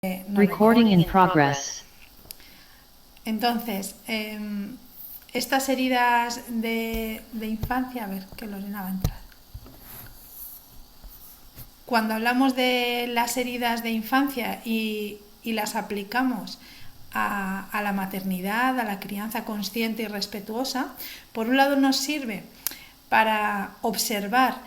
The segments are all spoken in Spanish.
Recording in progress. Entonces, estas heridas de infancia, a ver, que Lorena va a entrar. Cuando hablamos de las heridas de infancia y las aplicamos a la maternidad, a la crianza consciente y respetuosa, por un lado nos sirve para observar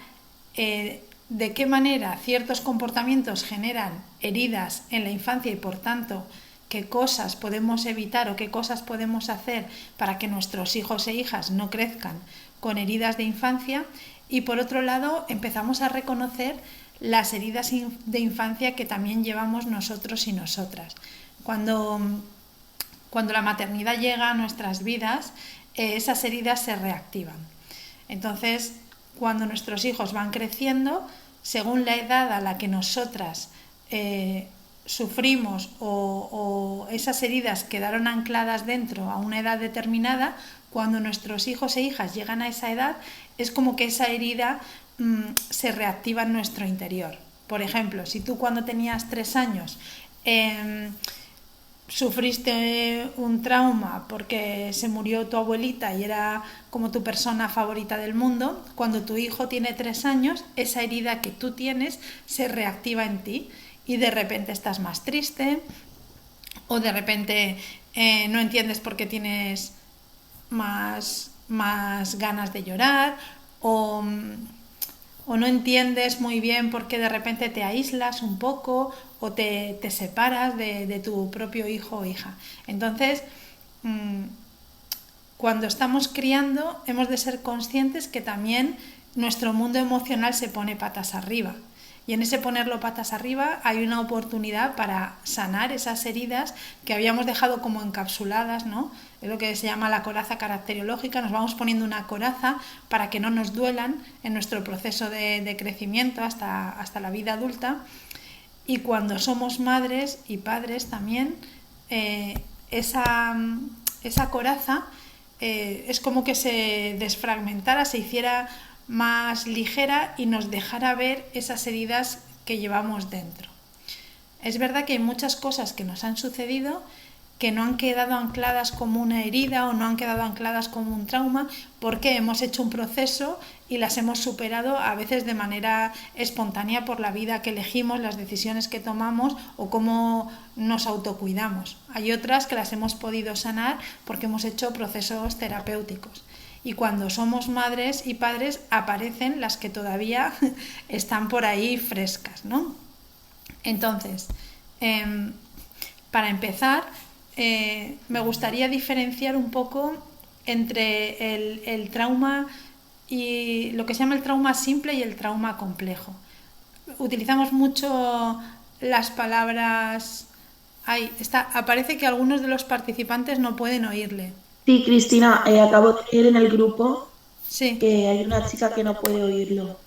de qué manera ciertos comportamientos generan heridas en la infancia y por tanto qué cosas podemos evitar o qué cosas podemos hacer para que nuestros hijos e hijas no crezcan con heridas de infancia, y por otro lado empezamos a reconocer las heridas de infancia que también llevamos nosotros y nosotras. Cuando la maternidad llega a nuestras vidas, esas heridas se reactivan. Entonces, cuando nuestros hijos van creciendo, según la edad a la que nosotras sufrimos o esas heridas quedaron ancladas dentro a una edad determinada, cuando nuestros hijos e hijas llegan a esa edad, es como que esa herida se reactiva en nuestro interior. Por ejemplo, si tú cuando tenías 3 años sufriste un trauma porque se murió tu abuelita y era como tu persona favorita del mundo, cuando tu hijo tiene 3 años, esa herida que tú tienes se reactiva en ti y de repente estás más triste o de repente no entiendes por qué tienes más ganas de llorar o no entiendes muy bien por qué de repente te aíslas un poco o te separas de tu propio hijo o hija. Entonces, cuando estamos criando, hemos de ser conscientes que también nuestro mundo emocional se pone patas arriba. Y en ese ponerlo patas arriba hay una oportunidad para sanar esas heridas que habíamos dejado como encapsuladas, ¿no? Es lo que se llama la coraza caracteriológica. Nos vamos poniendo una coraza para que no nos duelan en nuestro proceso de crecimiento hasta la vida adulta. Y cuando somos madres y padres también, esa coraza es como que se desfragmentara, se hiciera más ligera y nos dejara ver esas heridas que llevamos dentro. Es verdad que hay muchas cosas que nos han sucedido que no han quedado ancladas como una herida o no han quedado ancladas como un trauma porque hemos hecho un proceso y las hemos superado a veces de manera espontánea por la vida que elegimos, las decisiones que tomamos o cómo nos autocuidamos. Hay otras que las hemos podido sanar porque hemos hecho procesos terapéuticos. Y cuando somos madres y padres aparecen las que todavía están por ahí frescas, ¿no? Entonces, para empezar, me gustaría diferenciar un poco entre el trauma y lo que se llama el trauma simple y el trauma complejo. Utilizamos mucho las palabras... aparece que algunos de los participantes no pueden oírle. Sí, Cristina, acabo de leer en el grupo Sí. que hay una chica que no puede oírlo.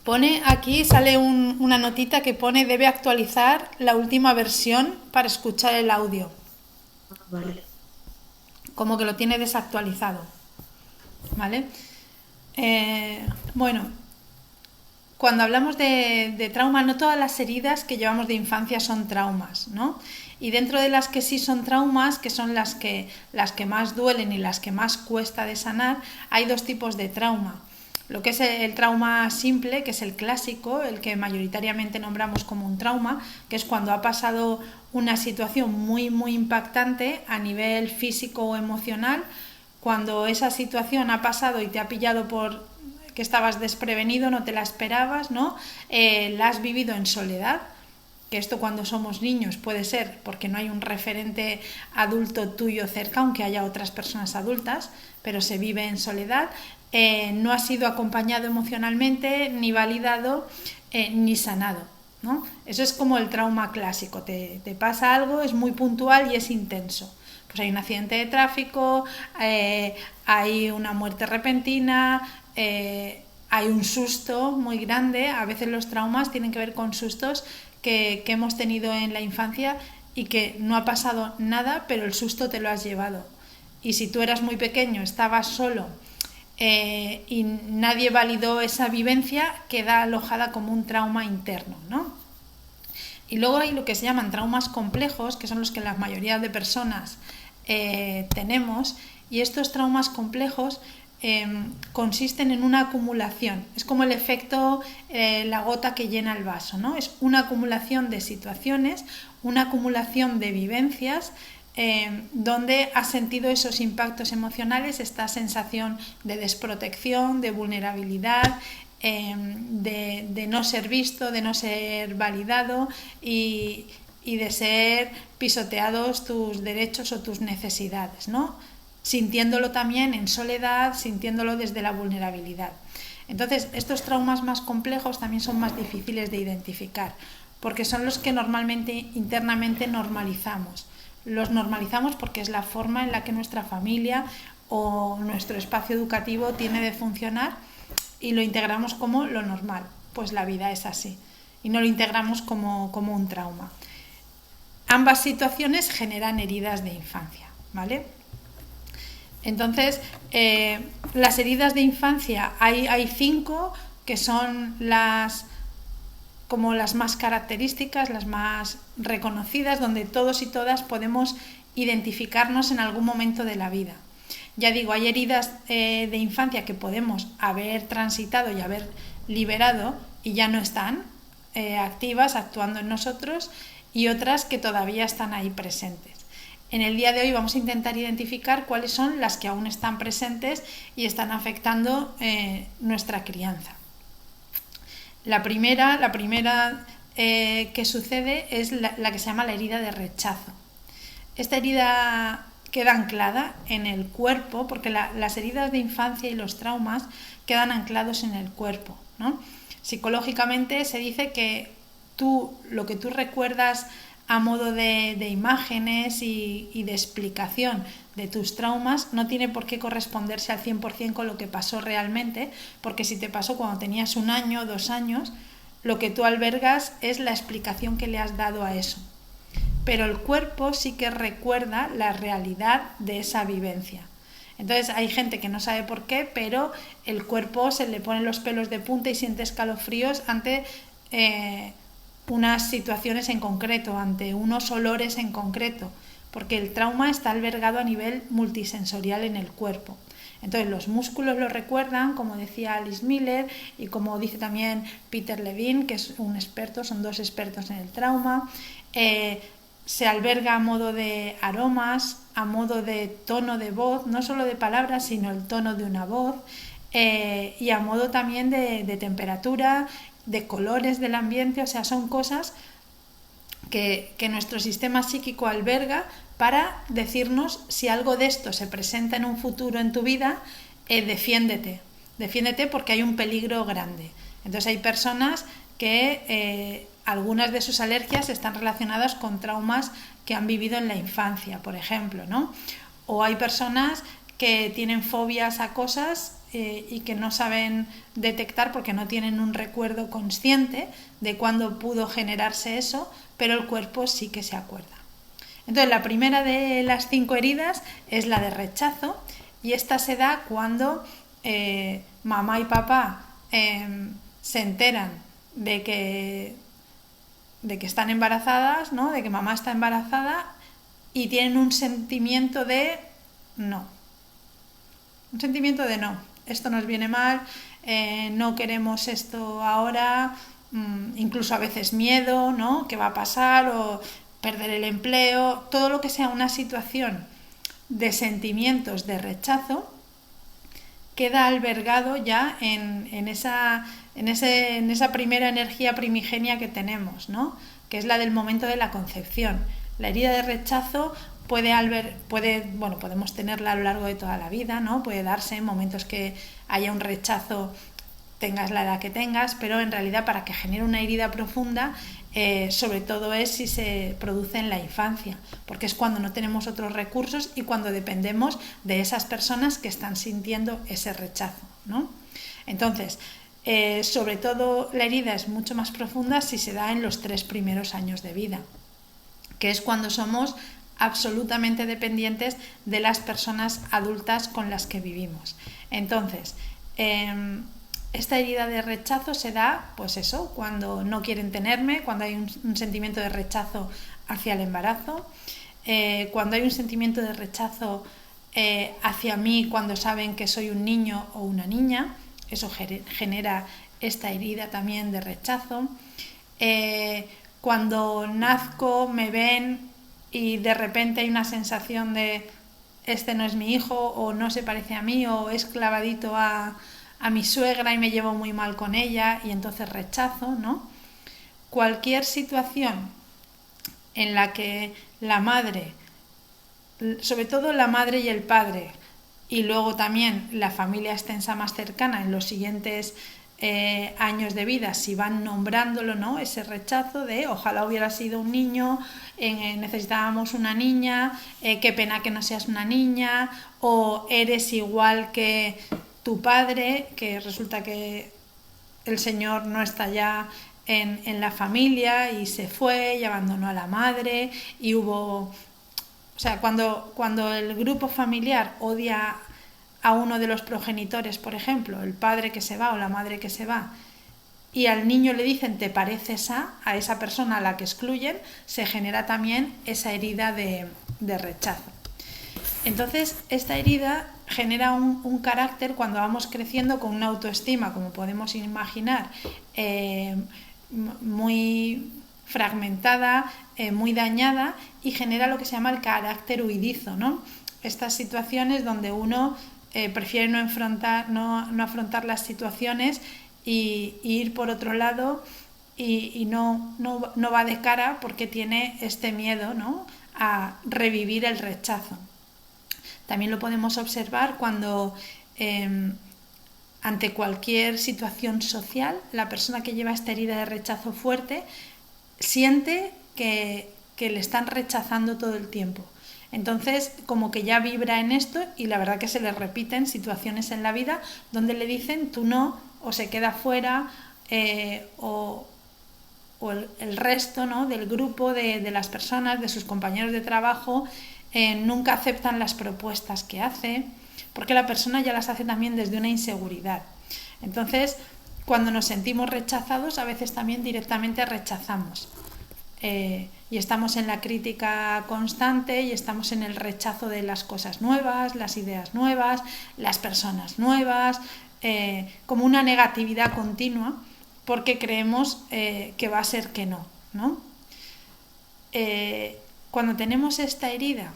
Pone aquí, sale una notita que pone debe actualizar la última versión para escuchar el audio. Vale. Como que lo tiene desactualizado. ¿Vale? Bueno, cuando hablamos de trauma, no todas las heridas que llevamos de infancia son traumas, ¿no? Y dentro de las que sí son traumas, que son las que más duelen y las que más cuesta de sanar, hay dos tipos de trauma. Lo que es el trauma simple, que es el clásico, el que mayoritariamente nombramos como un trauma, que es cuando ha pasado una situación muy, muy impactante a nivel físico o emocional, cuando esa situación ha pasado y te ha pillado por que estabas desprevenido, no te la esperabas, ¿no? La has vivido en soledad, que esto cuando somos niños puede ser porque no hay un referente adulto tuyo cerca, aunque haya otras personas adultas, pero se vive en soledad. No ha sido acompañado emocionalmente, ni validado, ni sanado, ¿no? Eso es como el trauma clásico. Te pasa algo, es muy puntual y es intenso. Pues hay un accidente de tráfico, hay una muerte repentina, hay un susto muy grande. A veces los traumas tienen que ver con sustos que hemos tenido en la infancia y que no ha pasado nada, pero el susto te lo has llevado. Y si tú eras muy pequeño, estabas solo y nadie validó esa vivencia, queda alojada como un trauma interno, ¿no? Y luego hay lo que se llaman traumas complejos, que son los que la mayoría de personas tenemos, y estos traumas complejos consisten en una acumulación. Es como el efecto la gota que llena el vaso, ¿no? Es una acumulación de situaciones, una acumulación de vivencias donde has sentido esos impactos emocionales, esta sensación de desprotección, de vulnerabilidad, de no ser visto, de no ser validado y de ser pisoteados tus derechos o tus necesidades, ¿no? Sintiéndolo también en soledad, sintiéndolo desde la vulnerabilidad. Entonces, estos traumas más complejos también son más difíciles de identificar, porque son los que normalmente internamente normalizamos. Los normalizamos porque es la forma en la que nuestra familia o nuestro espacio educativo tiene de funcionar y lo integramos como lo normal. Pues la vida es así y no lo integramos como un trauma. Ambas situaciones generan heridas de infancia, ¿vale? Entonces, las heridas de infancia, hay 5 que son como las más características, las más reconocidas, donde todos y todas podemos identificarnos en algún momento de la vida. Ya digo, hay heridas de infancia que podemos haber transitado y haber liberado y ya no están activas, actuando en nosotros, y otras que todavía están ahí presentes. En el día de hoy vamos a intentar identificar cuáles son las que aún están presentes y están afectando nuestra crianza. La primera que sucede es la que se llama la herida de rechazo. Esta herida queda anclada en el cuerpo, porque las heridas de infancia y los traumas quedan anclados en el cuerpo, ¿no? Psicológicamente se dice que lo que tú recuerdas a modo de imágenes y de explicación de tus traumas no tiene por qué corresponderse al 100% con lo que pasó realmente, porque si te pasó cuando tenías 1 año, 2 años, lo que tú albergas es la explicación que le has dado a eso. Pero el cuerpo sí que recuerda la realidad de esa vivencia. Entonces hay gente que no sabe por qué, pero el cuerpo se le ponen los pelos de punta y siente escalofríos ante unas situaciones en concreto, ante unos olores en concreto, porque el trauma está albergado a nivel multisensorial en el cuerpo. Entonces los músculos lo recuerdan, como decía Alice Miller y como dice también Peter Levine, que es un experto, son 2 expertos en el trauma. Se alberga a modo de aromas, a modo de tono de voz, no solo de palabras, sino el tono de una voz, y a modo también de temperatura, de colores del ambiente. O sea, son cosas que nuestro sistema psíquico alberga para decirnos si algo de esto se presenta en un futuro en tu vida, defiéndete porque hay un peligro grande. Entonces hay personas que algunas de sus alergias están relacionadas con traumas que han vivido en la infancia, por ejemplo, ¿no? O hay personas que tienen fobias a cosas y que no saben detectar porque no tienen un recuerdo consciente de cuándo pudo generarse eso, pero el cuerpo sí que se acuerda. Entonces, la primera de las 5 heridas es la de rechazo, y esta se da cuando mamá y papá se enteran de que están embarazadas, ¿no? De que mamá está embarazada, y tienen un sentimiento de no. Un sentimiento de no. Esto nos viene mal, no queremos esto ahora, incluso a veces miedo, ¿no? ¿Qué va a pasar? O perder el empleo, todo lo que sea una situación de sentimientos de rechazo queda albergado ya en esa primera energía primigenia que tenemos, ¿no? Que es la del momento de la concepción. La herida de rechazo podemos tenerla a lo largo de toda la vida, ¿no? Puede darse en momentos que haya un rechazo, tengas la edad que tengas, pero en realidad para que genere una herida profunda, sobre todo es si se produce en la infancia, porque es cuando no tenemos otros recursos y cuando dependemos de esas personas que están sintiendo ese rechazo, ¿no? Entonces, sobre todo la herida es mucho más profunda si se da en los 3 primeros años de vida, que es cuando somos absolutamente dependientes de las personas adultas con las que vivimos. Entonces, esta herida de rechazo se da, pues eso, cuando no quieren tenerme, cuando hay un sentimiento de rechazo hacia el embarazo, cuando hay un sentimiento de rechazo hacia mí cuando saben que soy un niño o una niña, eso genera esta herida también de rechazo. Cuando nazco me ven y de repente hay una sensación de este no es mi hijo, o no se parece a mí, o es clavadito a mi suegra y me llevo muy mal con ella y entonces rechazo, ¿no? Cualquier situación en la que la madre, sobre todo la madre y el padre, y luego también la familia extensa más cercana en los siguientes años de vida, si van nombrándolo, ¿no? Ese rechazo de ojalá hubiera sido un niño, necesitábamos una niña, qué pena que no seas una niña, o eres igual que tu padre, que resulta que el señor no está ya en la familia y se fue y abandonó a la madre y hubo... O sea, cuando el grupo familiar odia a uno de los progenitores, por ejemplo, el padre que se va o la madre que se va, y al niño le dicen te pareces a esa persona a la que excluyen, se genera también esa herida de rechazo. Entonces, esta herida genera un carácter cuando vamos creciendo con una autoestima, como podemos imaginar, muy fragmentada, muy dañada, y genera lo que se llama el carácter huidizo, ¿no? Estas situaciones donde uno prefiere no afrontar las situaciones y ir por otro lado y no va de cara porque tiene este miedo, ¿no?, a revivir el rechazo. También lo podemos observar cuando ante cualquier situación social la persona que lleva esta herida de rechazo fuerte siente que le están rechazando todo el tiempo. Entonces, como que ya vibra en esto, y la verdad que se le repiten situaciones en la vida donde le dicen tú no, o se queda fuera, o el resto, ¿no?, del grupo de las personas, de sus compañeros de trabajo, nunca aceptan las propuestas que hace, porque la persona ya las hace también desde una inseguridad. Entonces, cuando nos sentimos rechazados, a veces también directamente rechazamos. Y estamos en la crítica constante y estamos en el rechazo de las cosas nuevas, las ideas nuevas, las personas nuevas, como una negatividad continua, porque creemos que va a ser que no, ¿no? Cuando tenemos esta herida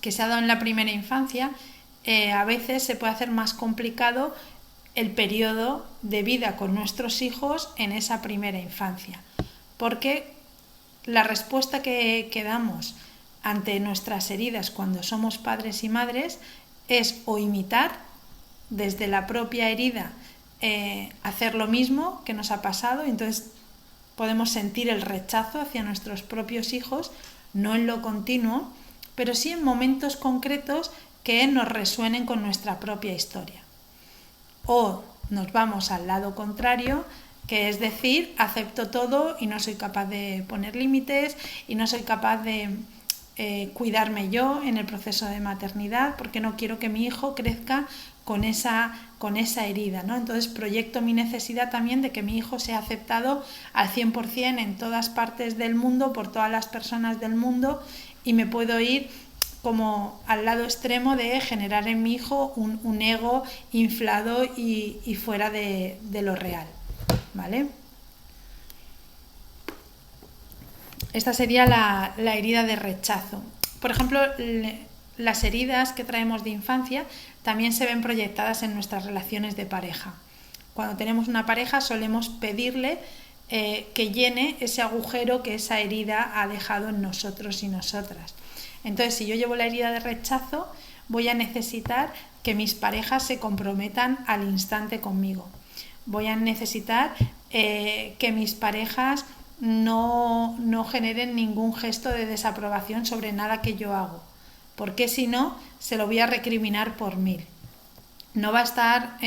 que se ha dado en la primera infancia, a veces se puede hacer más complicado el periodo de vida con nuestros hijos en esa primera infancia, porque la respuesta que damos ante nuestras heridas cuando somos padres y madres es o imitar desde la propia herida, hacer lo mismo que nos ha pasado, y entonces podemos sentir el rechazo hacia nuestros propios hijos, no en lo continuo, pero sí en momentos concretos que nos resuenen con nuestra propia historia. O nos vamos al lado contrario, que es decir, acepto todo y no soy capaz de poner límites y no soy capaz de cuidarme yo en el proceso de maternidad porque no quiero que mi hijo crezca con esa herida, ¿no? Entonces proyecto mi necesidad también de que mi hijo sea aceptado al 100% en todas partes del mundo, por todas las personas del mundo, y me puedo ir como al lado extremo de generar en mi hijo un ego inflado y fuera de lo real, ¿vale? Esta sería la herida de rechazo. Por ejemplo, las heridas que traemos de infancia también se ven proyectadas en nuestras relaciones de pareja. Cuando tenemos una pareja solemos pedirle que llene ese agujero que esa herida ha dejado en nosotros y nosotras. Entonces, si yo llevo la herida de rechazo, voy a necesitar que mis parejas se comprometan al instante conmigo. Voy a necesitar que mis parejas no generen ningún gesto de desaprobación sobre nada que yo hago, porque si no, se lo voy a recriminar por 1000. No va a estar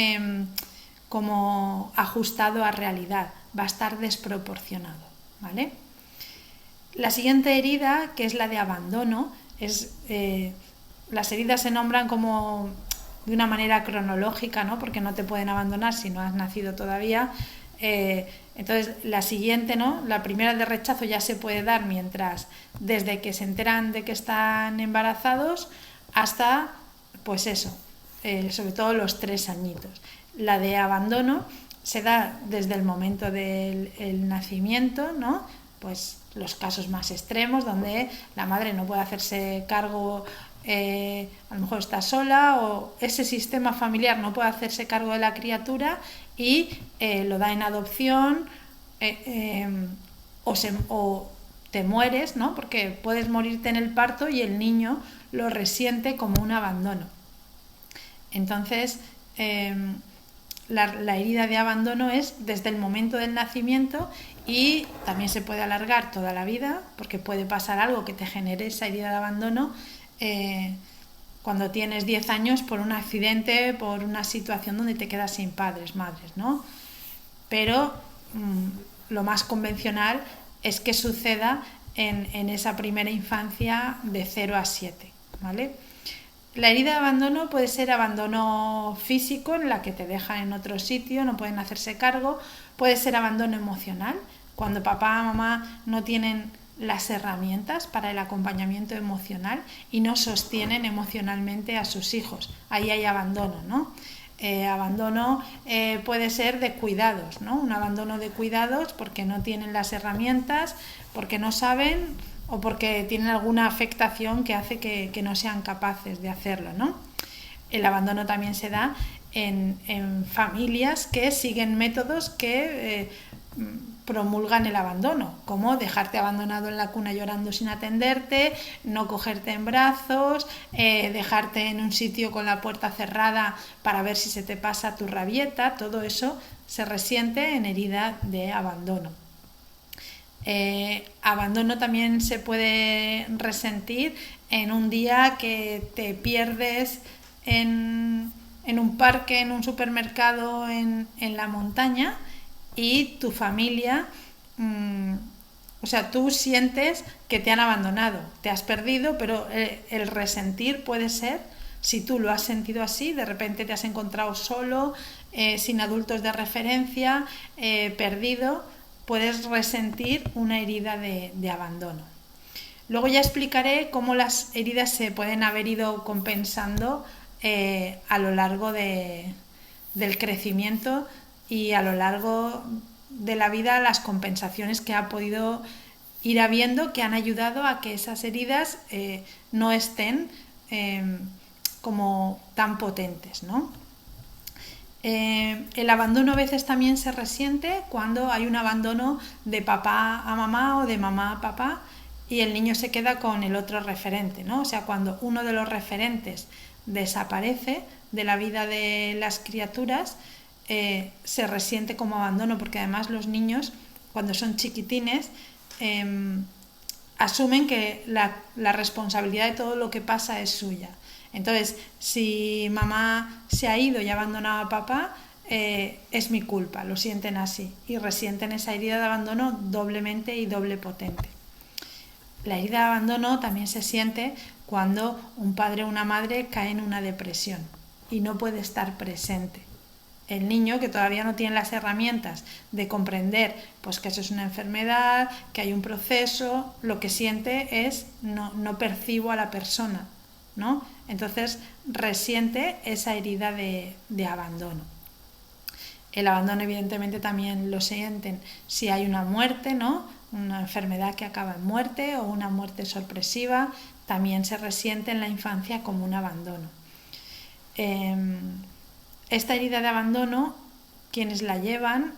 como ajustado a realidad, va a estar desproporcionado, ¿vale? La siguiente herida, que es la de abandono, las heridas se nombran como de una manera cronológica, ¿no? Porque no te pueden abandonar si no has nacido todavía. Entonces, la siguiente, ¿no? La primera de rechazo ya se puede dar desde que se enteran de que están embarazados hasta, pues eso, sobre todo los 3 añitos. La de abandono se da desde el momento del nacimiento, ¿no? Pues los casos más extremos donde la madre no puede hacerse cargo, a lo mejor está sola o ese sistema familiar no puede hacerse cargo de la criatura y lo da en adopción, o te mueres, ¿no? Porque puedes morirte en el parto y el niño lo resiente como un abandono. Entonces, la herida de abandono es desde el momento del nacimiento y también se puede alargar toda la vida porque puede pasar algo que te genere esa herida de abandono cuando tienes 10 años por un accidente, por una situación donde te quedas sin padres, madres, ¿no? Pero lo más convencional es que suceda en esa primera infancia de 0 a 7, ¿vale? La herida de abandono puede ser abandono físico, en la que te dejan en otro sitio, no pueden hacerse cargo. Puede ser abandono emocional, cuando papá o mamá no tienen las herramientas para el acompañamiento emocional y no sostienen emocionalmente a sus hijos. Ahí hay abandono, ¿no? Abandono puede ser de cuidados, ¿no? Un abandono de cuidados porque no tienen las herramientas, porque no saben o porque tienen alguna afectación que hace que no sean capaces de hacerlo, ¿no? El abandono también se da en familias que siguen métodos que promulgan el abandono, como dejarte abandonado en la cuna llorando sin atenderte, no cogerte en brazos, dejarte en un sitio con la puerta cerrada para ver si se te pasa tu rabieta. Todo eso se resiente en herida de abandono. Abandono también se puede resentir en un día que te pierdes en un parque, en un supermercado, en la montaña y tu familia, o sea, tú sientes que te han abandonado, te has perdido, pero el resentir puede ser, si tú lo has sentido así, de repente te has encontrado solo, sin adultos de referencia, perdido, puedes resentir una herida de abandono. Luego ya explicaré cómo las heridas se pueden haber ido compensando a lo largo del crecimiento y a lo largo de la vida, las compensaciones que ha podido ir habiendo que han ayudado a que esas heridas no estén como tan potentes, ¿no? El abandono a veces también se resiente cuando hay un abandono de papá a mamá o de mamá a papá y el niño se queda con el otro referente, ¿no? O sea, cuando uno de los referentes desaparece de la vida de las criaturas, se resiente como abandono, porque además los niños, cuando son chiquitines, asumen que la responsabilidad de todo lo que pasa es suya. Entonces, si mamá se ha ido y ha abandonado a papá, es mi culpa, lo sienten así y resienten esa herida de abandono doblemente y doble potente. La herida de abandono también se siente cuando un padre o una madre cae en una depresión y no puede estar presente. El niño, que todavía no tiene las herramientas de comprender pues que eso es una enfermedad, que hay un proceso, lo que siente es no percibo a la persona, ¿no? Entonces resiente esa herida de abandono. El abandono evidentemente también lo sienten si hay una muerte, ¿no? Una enfermedad que acaba en muerte o una muerte sorpresiva, también se resiente en la infancia como un abandono. Esta herida de abandono, quienes la llevan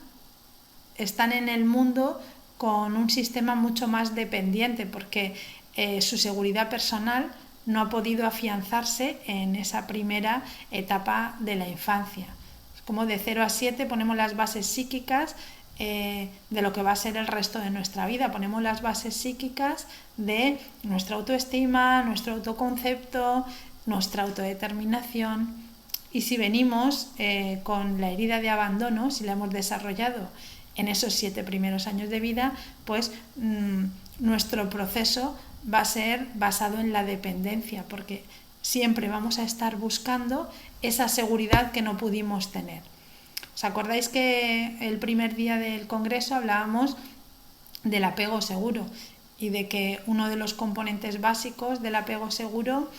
están en el mundo con un sistema mucho más dependiente porque su seguridad personal no ha podido afianzarse en esa primera etapa de la infancia. Es como de 0 a 7 ponemos las bases psíquicas de lo que va a ser el resto de nuestra vida. Ponemos las bases psíquicas de nuestra autoestima, nuestro autoconcepto, nuestra autodeterminación. Y si venimos con la herida de abandono, si la hemos desarrollado en esos 7 primeros años de vida, pues nuestro proceso va a ser basado en la dependencia, porque siempre vamos a estar buscando esa seguridad que no pudimos tener. ¿Os acordáis que el primer día del congreso hablábamos del apego seguro y de que uno de los componentes básicos del apego seguro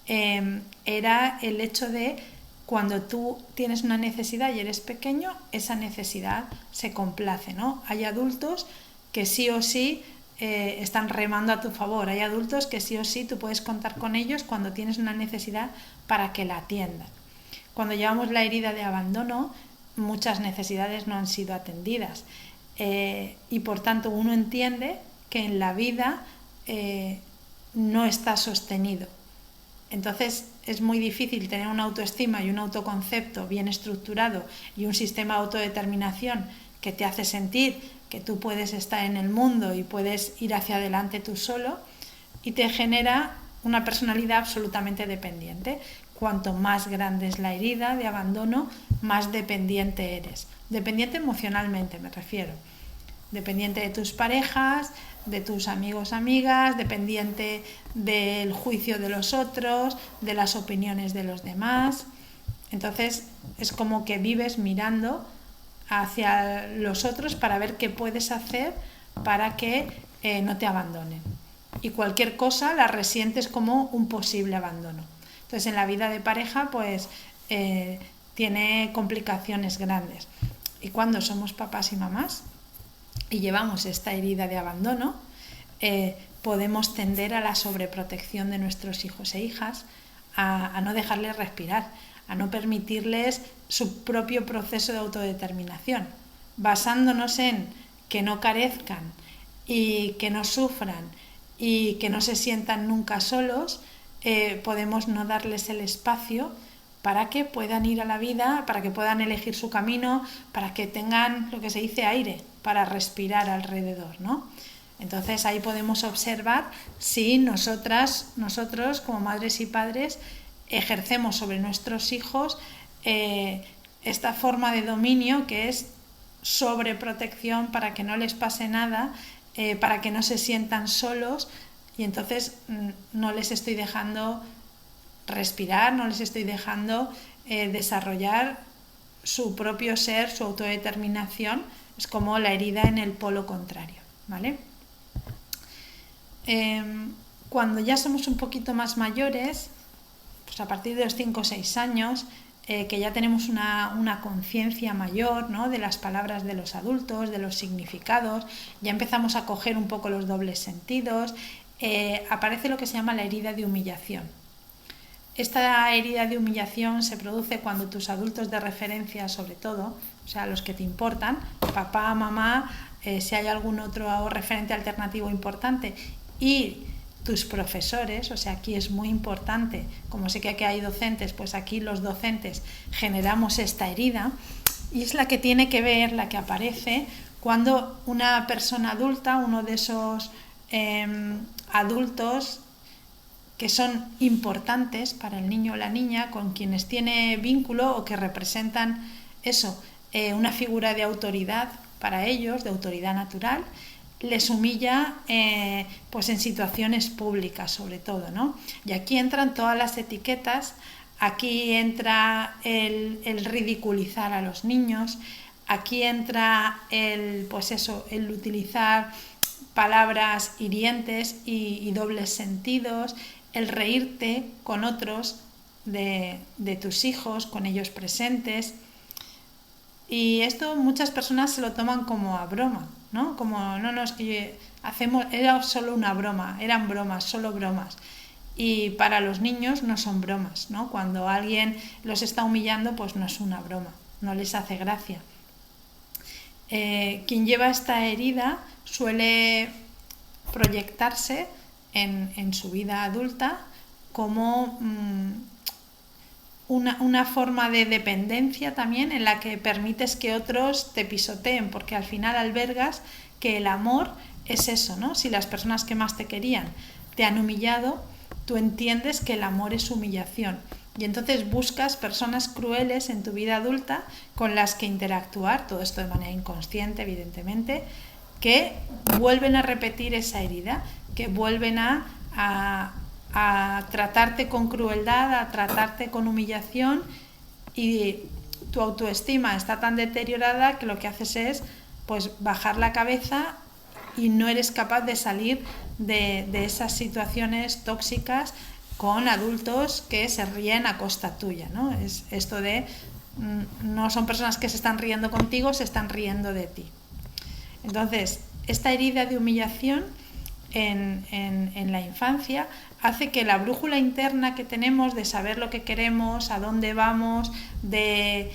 era el hecho de cuando tú tienes una necesidad y eres pequeño, esa necesidad se complace, ¿no? Hay adultos que sí o sí están remando a tu favor, hay adultos que sí o sí tú puedes contar con ellos cuando tienes una necesidad para que la atiendan. Cuando llevamos la herida de abandono, muchas necesidades no han sido atendidas y por tanto uno entiende que en la vida no está sostenido. Entonces es muy difícil tener una autoestima y un autoconcepto bien estructurado y un sistema de autodeterminación que te hace sentir que tú puedes estar en el mundo y puedes ir hacia adelante tú solo, y te genera una personalidad absolutamente dependiente. Cuanto más grande es la herida de abandono, más dependiente eres. Dependiente emocionalmente me refiero. Dependiente de tus parejas, de tus amigos, amigas, dependiente del juicio de los otros, de las opiniones de los demás. Entonces es como que vives mirando hacia los otros para ver qué puedes hacer para que no te abandonen. Y cualquier cosa la resientes como un posible abandono. Entonces en la vida de pareja pues tiene complicaciones grandes. Y cuando somos papás y mamás y llevamos esta herida de abandono, podemos tender a la sobreprotección de nuestros hijos e hijas, a no dejarles respirar, a no permitirles su propio proceso de autodeterminación, basándonos en que no carezcan y que no sufran y que no se sientan nunca solos. Podemos no darles el espacio para que puedan ir a la vida, para que puedan elegir su camino, para que tengan lo que se dice aire, para respirar alrededor, ¿no? Entonces ahí podemos observar si nosotros como madres y padres ejercemos sobre nuestros hijos esta forma de dominio que es sobreprotección para que no les pase nada, para que no se sientan solos, y entonces no les estoy dejando respirar, no les estoy dejando desarrollar su propio ser, su autodeterminación. Es como la herida en el polo contrario, ¿vale? Cuando ya somos un poquito más mayores, pues a partir de los 5 o 6 años, que ya tenemos una conciencia mayor, ¿no?, de las palabras de los adultos, de los significados, ya empezamos a coger un poco los dobles sentidos, aparece lo que se llama la herida de humillación. Esta herida de humillación se produce cuando tus adultos de referencia, sobre todo, o sea, los que te importan, papá, mamá, si hay algún otro referente alternativo importante, y tus profesores, o sea, aquí es muy importante, como sé que aquí hay docentes, pues aquí los docentes generamos esta herida, y es la que tiene que ver, la que aparece cuando una persona adulta, uno de esos adultos que son importantes para el niño o la niña, con quienes tiene vínculo o que representan eso, una figura de autoridad para ellos, de autoridad natural, les humilla pues en situaciones públicas sobre todo, ¿no? Y aquí entran todas las etiquetas, aquí entra el ridiculizar a los niños, aquí entra el utilizar palabras hirientes y dobles sentidos, el reírte con otros de tus hijos, con ellos presentes. Y esto muchas personas se lo toman como a broma, ¿no? Como, no, es que era solo una broma, eran bromas, solo bromas. Y para los niños no son bromas, ¿no? Cuando alguien los está humillando, pues no es una broma, no les hace gracia. Quien lleva esta herida suele proyectarse en su vida adulta como una forma de dependencia también, en la que permites que otros te pisoteen, porque al final albergas que el amor es eso, ¿no? Si las personas que más te querían te han humillado, tú entiendes que el amor es humillación, y entonces buscas personas crueles en tu vida adulta con las que interactuar, todo esto de manera inconsciente evidentemente, que vuelven a repetir esa herida, que vuelven a a tratarte con crueldad, a tratarte con humillación, y tu autoestima está tan deteriorada que lo que haces es pues bajar la cabeza y no eres capaz de salir de esas situaciones tóxicas con adultos que se ríen a costa tuya, ¿no? Es esto de no son personas que se están riendo contigo, se están riendo de ti. Entonces, esta herida de humillación en la infancia hace que la brújula interna que tenemos de saber lo que queremos, a dónde vamos, de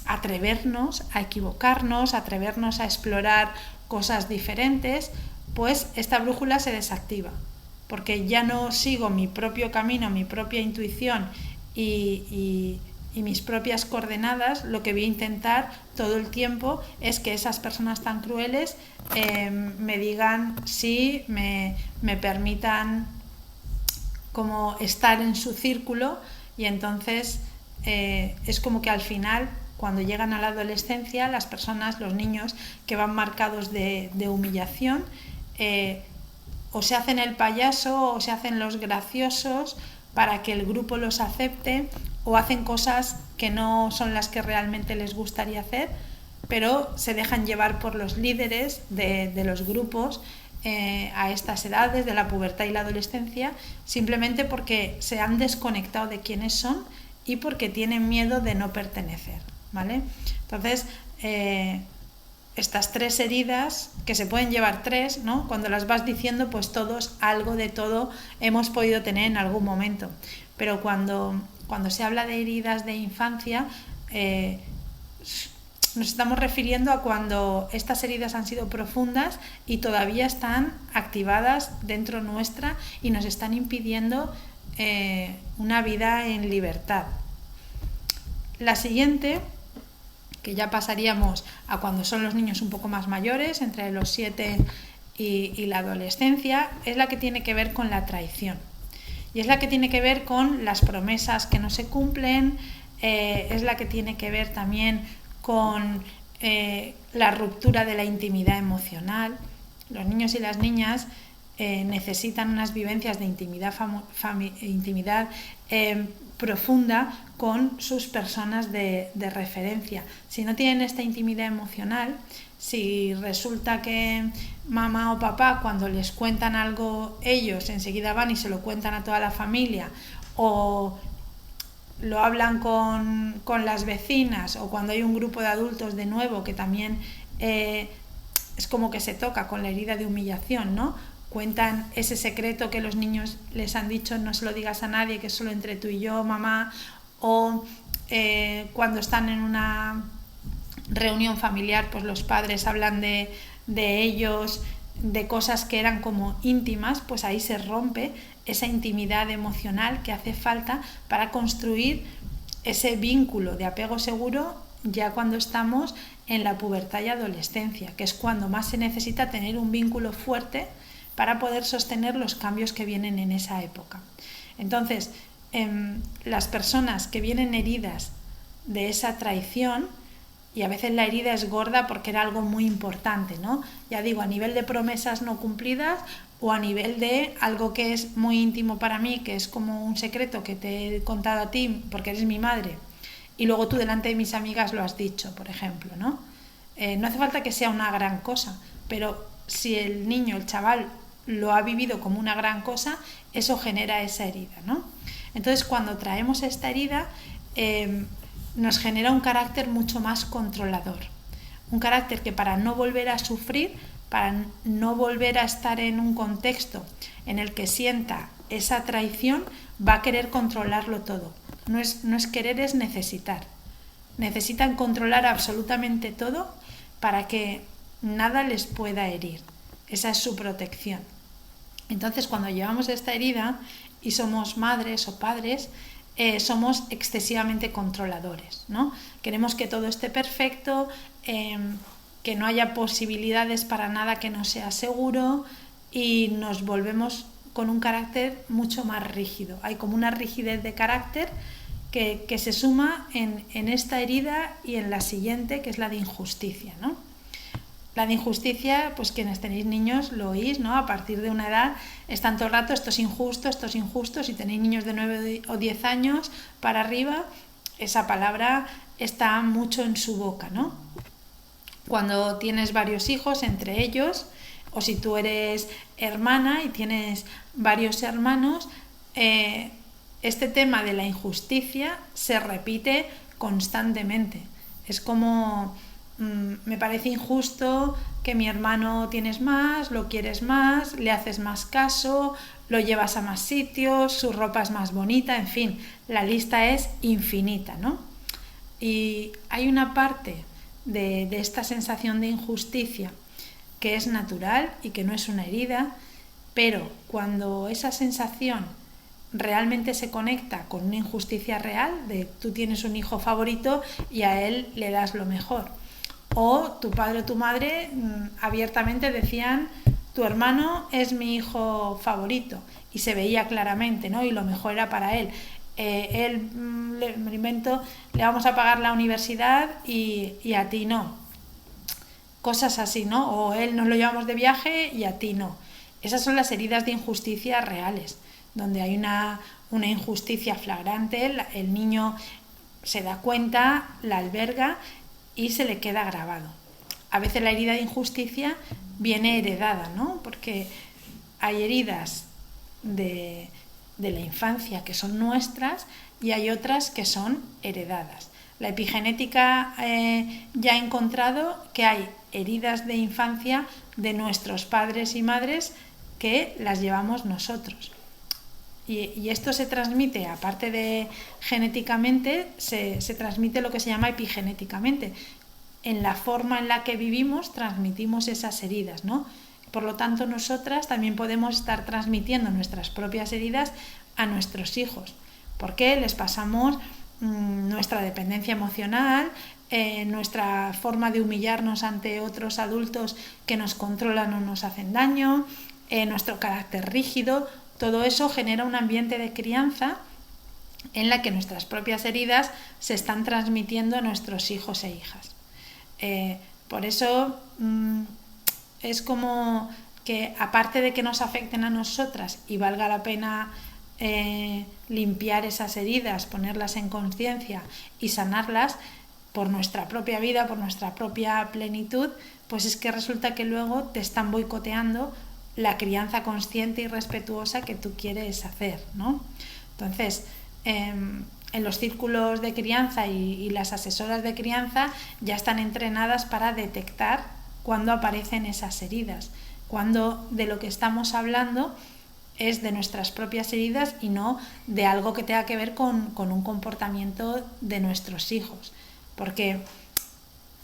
atrevernos a equivocarnos, atrevernos a explorar cosas diferentes, pues esta brújula se desactiva, porque ya no sigo mi propio camino, mi propia intuición y mis propias coordenadas. Lo que voy a intentar todo el tiempo es que esas personas tan crueles me digan sí, me permitan como estar en su círculo, y entonces es como que al final, cuando llegan a la adolescencia, las personas, los niños que van marcados de humillación, o se hacen el payaso o se hacen los graciosos para que el grupo los acepte, o hacen cosas que no son las que realmente les gustaría hacer, pero se dejan llevar por los líderes de los grupos a estas edades de la pubertad y la adolescencia, simplemente porque se han desconectado de quiénes son y porque tienen miedo de no pertenecer, ¿vale? Entonces, estas tres heridas, que se pueden llevar tres, ¿no? Cuando las vas diciendo, pues todos, algo de todo hemos podido tener en algún momento. Pero cuando se habla de heridas de infancia, nos estamos refiriendo a cuando estas heridas han sido profundas y todavía están activadas dentro nuestra y nos están impidiendo una vida en libertad. La siguiente, que ya pasaríamos a cuando son los niños un poco más mayores, entre los 7 y la adolescencia, es la que tiene que ver con la traición. Y es la que tiene que ver con las promesas que no se cumplen, es la que tiene que ver también con la ruptura de la intimidad emocional. Los niños y las niñas necesitan unas vivencias de intimidad profunda con sus personas de referencia. Si no tienen esta intimidad emocional, si resulta que mamá o papá, cuando les cuentan algo, ellos enseguida van y se lo cuentan a toda la familia, o lo hablan con las vecinas, o cuando hay un grupo de adultos de nuevo que también es como que se toca con la herida de humillación, ¿no? Cuentan ese secreto que los niños les han dicho, no se lo digas a nadie, que es solo entre tú y yo, mamá, o cuando están en una reunión familiar, pues los padres hablan de ellos, de cosas que eran como íntimas, pues ahí se rompe esa intimidad emocional que hace falta para construir ese vínculo de apego seguro ya cuando estamos en la pubertad y adolescencia, que es cuando más se necesita tener un vínculo fuerte para poder sostener los cambios que vienen en esa época. Entonces, las personas que vienen heridas de esa traición, y a veces la herida es gorda porque era algo muy importante, ¿no? Ya digo, a nivel de promesas no cumplidas o a nivel de algo que es muy íntimo para mí, que es como un secreto que te he contado a ti porque eres mi madre y luego tú delante de mis amigas lo has dicho, por ejemplo, ¿no? No hace falta que sea una gran cosa, pero si el niño, el chaval, lo ha vivido como una gran cosa, eso genera esa herida, ¿no? Entonces, cuando traemos esta herida, nos genera un carácter mucho más controlador, un carácter que, para no volver a sufrir, para no volver a estar en un contexto en el que sienta esa traición, va a querer controlarlo todo. No es querer, es necesitar. Necesitan controlar absolutamente todo para que nada les pueda herir. Esa es su protección. Entonces, cuando llevamos esta herida y somos madres o padres, somos excesivamente controladores, ¿no? Queremos que todo esté perfecto, que no haya posibilidades para nada que no sea seguro, y nos volvemos con un carácter mucho más rígido. Hay como una rigidez de carácter que se suma en esta herida y en la siguiente, que es la de injusticia, ¿no? La de injusticia, pues quienes tenéis niños lo oís, ¿no? A partir de una edad están todo el rato, esto es injusto. Si tenéis niños de 9 o 10 años para arriba, esa palabra está mucho en su boca, ¿no? Cuando tienes varios hijos, entre ellos, o si tú eres hermana y tienes varios hermanos, este tema de la injusticia se repite constantemente. Es como, me parece injusto que mi hermano tienes más, lo quieres más, le haces más caso, lo llevas a más sitios, su ropa es más bonita, en fin, la lista es infinita, ¿no? Y hay una parte de esta sensación de injusticia que es natural y que no es una herida, pero cuando esa sensación realmente se conecta con una injusticia real, de tú tienes un hijo favorito y a él le das lo mejor, o tu padre o tu madre abiertamente decían tu hermano es mi hijo favorito y se veía claramente, ¿no? Y lo mejor era para él. Me invento, le vamos a pagar la universidad y a ti no. Cosas así, ¿no? O él nos lo llevamos de viaje y a ti no. Esas son las heridas de injusticia reales, donde hay una injusticia flagrante, el niño se da cuenta, la alberga y se le queda grabado. A veces la herida de injusticia viene heredada, ¿no? Porque hay heridas de la infancia que son nuestras y hay otras que son heredadas. La epigenética ya ha encontrado que hay heridas de infancia de nuestros padres y madres que las llevamos nosotros. Y esto se transmite, aparte de genéticamente, se transmite lo que se llama epigenéticamente. En la forma en la que vivimos transmitimos esas heridas, ¿no? Por lo tanto, nosotras también podemos estar transmitiendo nuestras propias heridas a nuestros hijos, porque les pasamos nuestra dependencia emocional, nuestra forma de humillarnos ante otros adultos que nos controlan o nos hacen daño, nuestro carácter rígido. Todo eso genera un ambiente de crianza en la que nuestras propias heridas se están transmitiendo a nuestros hijos e hijas. Por eso es como que, aparte de que nos afecten a nosotras y valga la pena limpiar esas heridas, ponerlas en conciencia y sanarlas por nuestra propia vida, por nuestra propia plenitud, pues es que resulta que luego te están boicoteando la crianza consciente y respetuosa que tú quieres hacer, ¿no? Entonces, en los círculos de crianza y las asesoras de crianza ya están entrenadas para detectar cuando aparecen esas heridas, cuando de lo que estamos hablando es de nuestras propias heridas y no de algo que tenga que ver con un comportamiento de nuestros hijos. Porque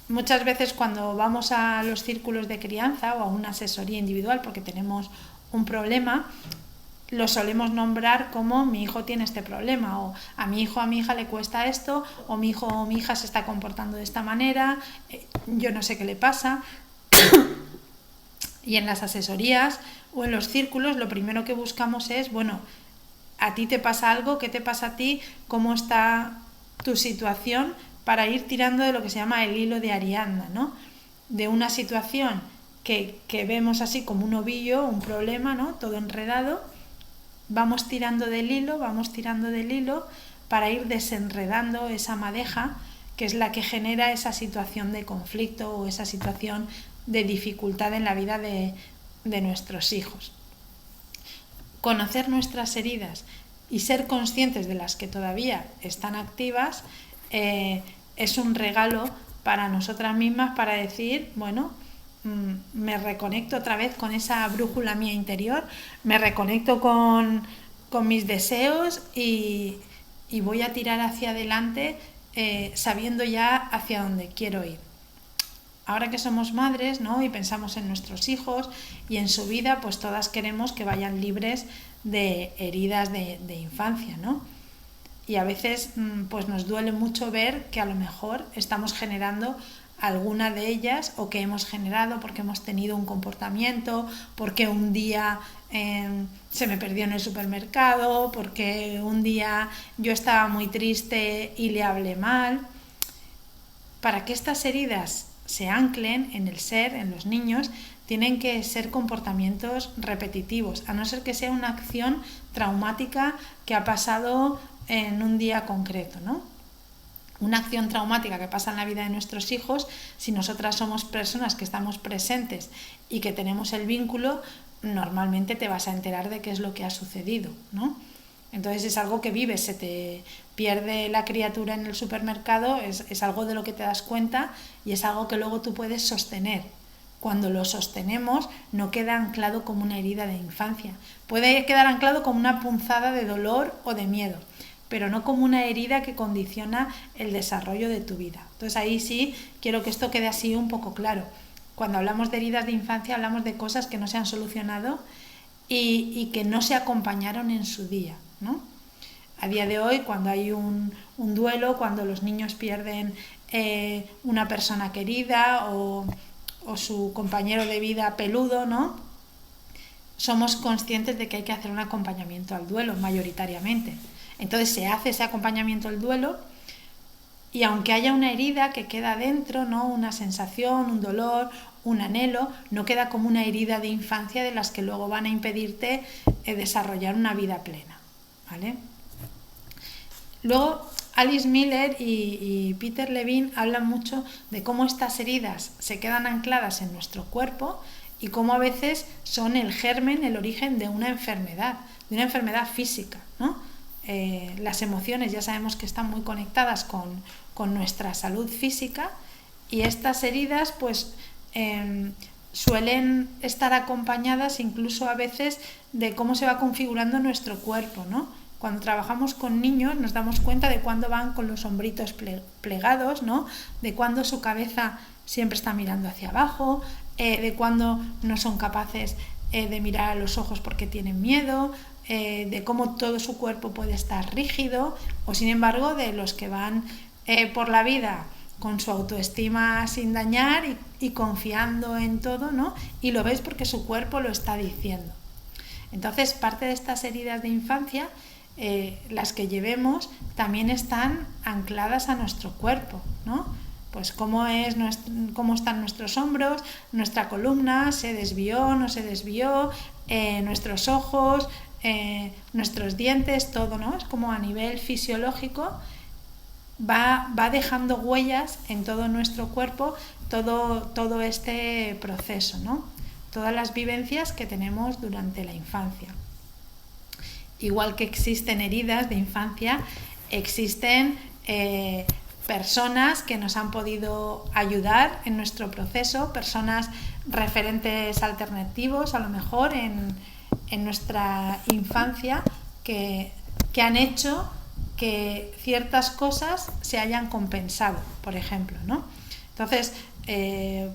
muchas veces cuando vamos a los círculos de crianza o a una asesoría individual porque tenemos un problema, lo solemos nombrar como mi hijo tiene este problema, o a mi hijo o a mi hija le cuesta esto, o mi hijo o mi hija se está comportando de esta manera, yo no sé qué le pasa. Y en las asesorías o en los círculos lo primero que buscamos es, bueno, a ti te pasa algo, ¿qué te pasa a ti? ¿Cómo está tu situación? Para ir tirando de lo que se llama el hilo de Ariadna, ¿no? De una situación que vemos así como un ovillo, un problema, ¿no? Todo enredado, vamos tirando del hilo para ir desenredando esa madeja que es la que genera esa situación de conflicto o esa situación de dificultad en la vida de nuestros hijos. Conocer nuestras heridas y ser conscientes de las que todavía están activas es un regalo para nosotras mismas, para decir, bueno, me reconecto otra vez con esa brújula mía interior, me reconecto con mis deseos y voy a tirar hacia adelante sabiendo ya hacia dónde quiero ir. Ahora que somos madres, ¿no? Y pensamos en nuestros hijos y en su vida, pues todas queremos que vayan libres de heridas de infancia, ¿no? Y a veces pues nos duele mucho ver que a lo mejor estamos generando alguna de ellas, o que hemos generado porque hemos tenido un comportamiento, porque un día se me perdió en el supermercado, porque un día yo estaba muy triste y le hablé mal. Para que estas heridas se anclen en el ser, en los niños, tienen que ser comportamientos repetitivos, a no ser que sea una acción traumática que ha pasado en un día concreto, ¿no? Una acción traumática que pasa en la vida de nuestros hijos, si nosotras somos personas que estamos presentes y que tenemos el vínculo, normalmente te vas a enterar de qué es lo que ha sucedido, ¿no? Entonces es algo que vives, se te pierde la criatura en el supermercado, es algo de lo que te das cuenta y es algo que luego tú puedes sostener. Cuando lo sostenemos no queda anclado como una herida de infancia. Puede quedar anclado como una punzada de dolor o de miedo, pero no como una herida que condiciona el desarrollo de tu vida. Entonces ahí sí quiero que esto quede así un poco claro. Cuando hablamos de heridas de infancia hablamos de cosas que no se han solucionado y que no se acompañaron en su día, ¿no? A día de hoy, cuando hay un duelo, cuando los niños pierden una persona querida o su compañero de vida peludo, ¿no? Somos conscientes de que hay que hacer un acompañamiento al duelo mayoritariamente. Entonces se hace ese acompañamiento al duelo y aunque haya una herida que queda dentro, ¿no? Una sensación, un dolor, un anhelo, no queda como una herida de infancia de las que luego van a impedirte desarrollar una vida plena, ¿vale? Luego Alice Miller y Peter Levine hablan mucho de cómo estas heridas se quedan ancladas en nuestro cuerpo y cómo a veces son el germen, el origen de una enfermedad física, ¿no? Las emociones ya sabemos que están muy conectadas con nuestra salud física y estas heridas pues suelen estar acompañadas incluso a veces de cómo se va configurando nuestro cuerpo, ¿no? Cuando trabajamos con niños nos damos cuenta de cuándo van con los hombritos plegados, ¿no? De cuándo su cabeza siempre está mirando hacia abajo, de cuándo no son capaces de mirar a los ojos porque tienen miedo, de cómo todo su cuerpo puede estar rígido, o sin embargo de los que van por la vida con su autoestima sin dañar y confiando en todo, ¿no? Y lo ves porque su cuerpo lo está diciendo. Entonces, parte de estas heridas de infancia, las que llevemos, también están ancladas a nuestro cuerpo, ¿no? Pues cómo están nuestros hombros, nuestra columna, se desvió, no se desvió, nuestros ojos, nuestros dientes, todo, ¿no? Es como a nivel fisiológico va dejando huellas en todo nuestro cuerpo, todo este proceso, ¿no? Todas las vivencias que tenemos durante la infancia. Igual que existen heridas de infancia, existen personas que nos han podido ayudar en nuestro proceso, personas referentes alternativos a lo mejor en nuestra infancia que han hecho que ciertas cosas se hayan compensado, por ejemplo, ¿no? Entonces,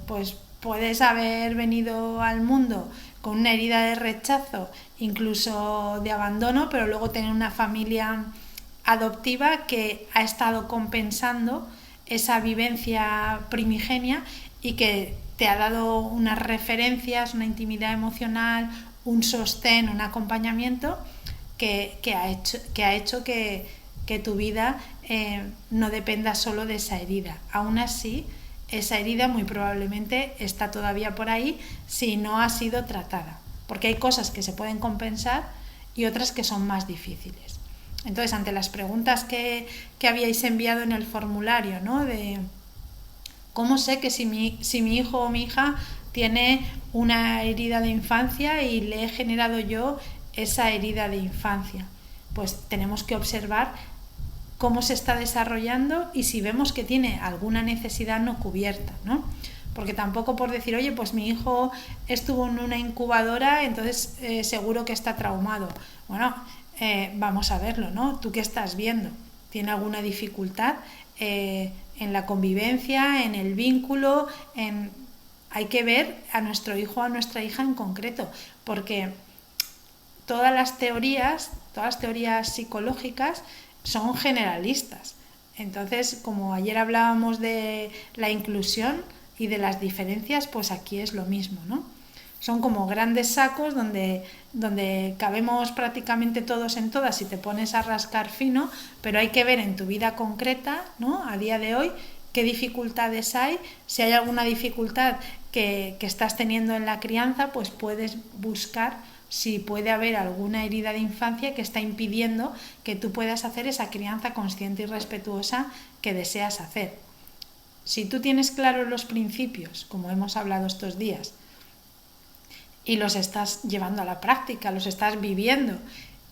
pues puedes haber venido al mundo con una herida de rechazo, incluso de abandono, pero luego tener una familia adoptiva que ha estado compensando esa vivencia primigenia y que te ha dado unas referencias, una intimidad emocional, un sostén, un acompañamiento que ha hecho que tu vida no dependa solo de esa herida. Aún así, esa herida muy probablemente está todavía por ahí si no ha sido tratada, porque hay cosas que se pueden compensar y otras que son más difíciles. Entonces, ante las preguntas que habíais enviado en el formulario, ¿no? De cómo sé que si mi hijo o mi hija tiene una herida de infancia y le he generado yo esa herida de infancia, pues tenemos que observar cómo se está desarrollando y si vemos que tiene alguna necesidad no cubierta, ¿no? Porque tampoco por decir, oye, pues mi hijo estuvo en una incubadora, entonces seguro que está traumado. Bueno, vamos a verlo, ¿no? ¿Tú qué estás viendo? ¿Tiene alguna dificultad en la convivencia, en el vínculo? Hay que ver a nuestro hijo o a nuestra hija en concreto, porque todas las teorías psicológicas son generalistas. Entonces, como ayer hablábamos de la inclusión y de las diferencias, pues aquí es lo mismo, ¿no? Son como grandes sacos donde cabemos prácticamente todos en todas si te pones a rascar fino, pero hay que ver en tu vida concreta, ¿no? A día de hoy, qué dificultades hay. Si hay alguna dificultad que estás teniendo en la crianza, pues puedes buscar si puede haber alguna herida de infancia que está impidiendo que tú puedas hacer esa crianza consciente y respetuosa que deseas hacer. Si tú tienes claros los principios, como hemos hablado estos días, y los estás llevando a la práctica, los estás viviendo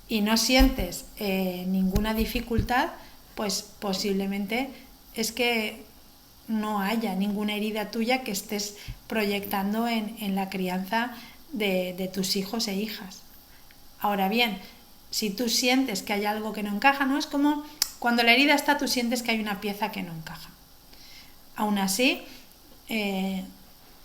y no sientes ninguna dificultad, pues posiblemente es que no haya ninguna herida tuya que estés proyectando en la crianza de tus hijos e hijas. Ahora bien, si tú sientes que hay algo que no encaja, no es como cuando la herida está, tú sientes que hay una pieza que no encaja. Aún así,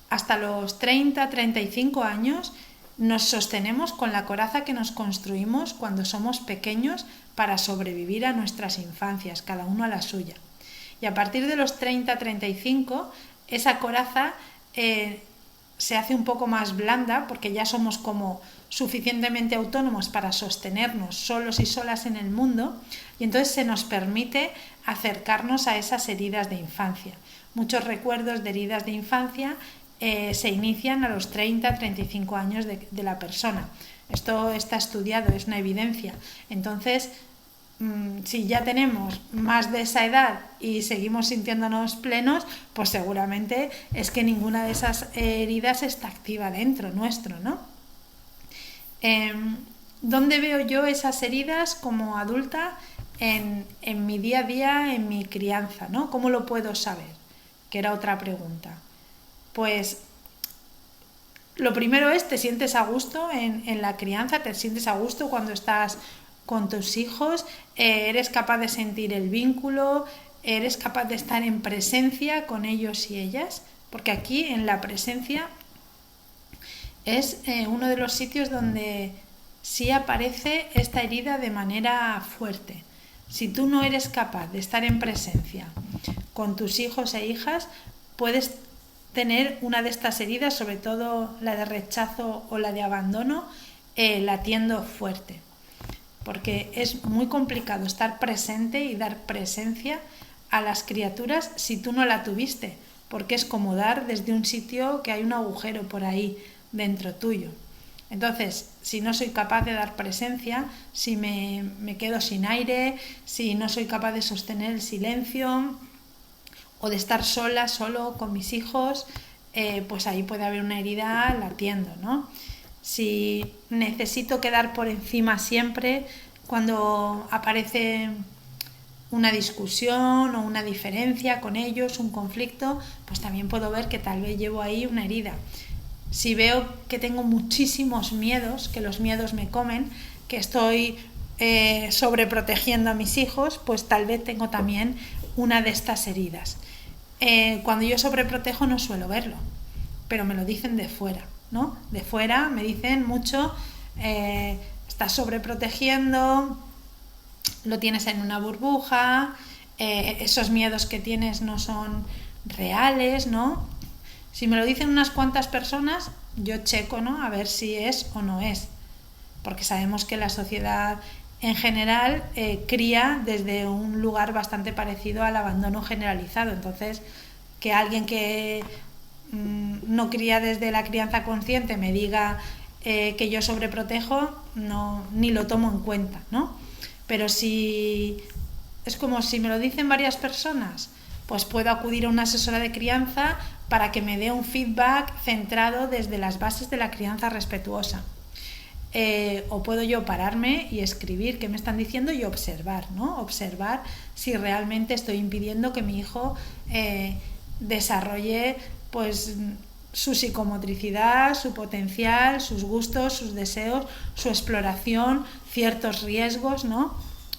hasta los 30, 35 años nos sostenemos con la coraza que nos construimos cuando somos pequeños para sobrevivir a nuestras infancias, cada uno a la suya. Y a partir de los 30, 35, esa coraza se hace un poco más blanda porque ya somos como suficientemente autónomos para sostenernos solos y solas en el mundo, y entonces se nos permite acercarnos a esas heridas de infancia. Muchos recuerdos de heridas de infancia se inician a los 30, 35 años de la persona. Esto está estudiado, es una evidencia. Entonces, si ya tenemos más de esa edad y seguimos sintiéndonos plenos, pues seguramente es que ninguna de esas heridas está activa dentro nuestro, ¿no? ¿Dónde veo yo esas heridas como adulta? En mi día a día, en mi crianza, ¿no? ¿Cómo lo puedo saber? Que era otra pregunta. Pues lo primero es, te sientes a gusto en la crianza, te sientes a gusto cuando estás con tus hijos, eres capaz de sentir el vínculo, eres capaz de estar en presencia con ellos y ellas, porque aquí en la presencia es uno de los sitios donde sí aparece esta herida de manera fuerte. Si tú no eres capaz de estar en presencia con tus hijos e hijas, puedes tener una de estas heridas, sobre todo la de rechazo o la de abandono, latiendo fuerte. Porque es muy complicado estar presente y dar presencia a las criaturas si tú no la tuviste, porque es como dar desde un sitio que hay un agujero por ahí dentro tuyo. Entonces, si no soy capaz de dar presencia, si me quedo sin aire, si no soy capaz de sostener el silencio o de estar sola, solo con mis hijos, pues ahí puede haber una herida latiendo, ¿no? Si necesito quedar por encima siempre cuando aparece una discusión o una diferencia con ellos, un conflicto, pues también puedo ver que tal vez llevo ahí una herida. Si veo que tengo muchísimos miedos, que los miedos me comen, que estoy sobreprotegiendo a mis hijos, pues tal vez tengo también una de estas heridas. Cuando yo sobreprotejo no suelo verlo, pero me lo dicen de fuera, ¿no? De fuera me dicen mucho, estás sobreprotegiendo, lo tienes en una burbuja, esos miedos que tienes no son reales, ¿no? Si me lo dicen unas cuantas personas, yo checo, ¿no? A ver si es o no es, porque sabemos que la sociedad en general cría desde un lugar bastante parecido al abandono generalizado. Entonces, que alguien que no cría desde la crianza consciente me diga que yo sobreprotejo, no, ni lo tomo en cuenta, ¿no? Pero si es como si me lo dicen varias personas, pues puedo acudir a una asesora de crianza para que me dé un feedback centrado desde las bases de la crianza respetuosa. O puedo yo pararme y escribir qué me están diciendo y observar, ¿no? Observar si realmente estoy impidiendo que mi hijo desarrolle pues su psicomotricidad, su potencial, sus gustos, sus deseos, su exploración, ciertos riesgos, ¿no?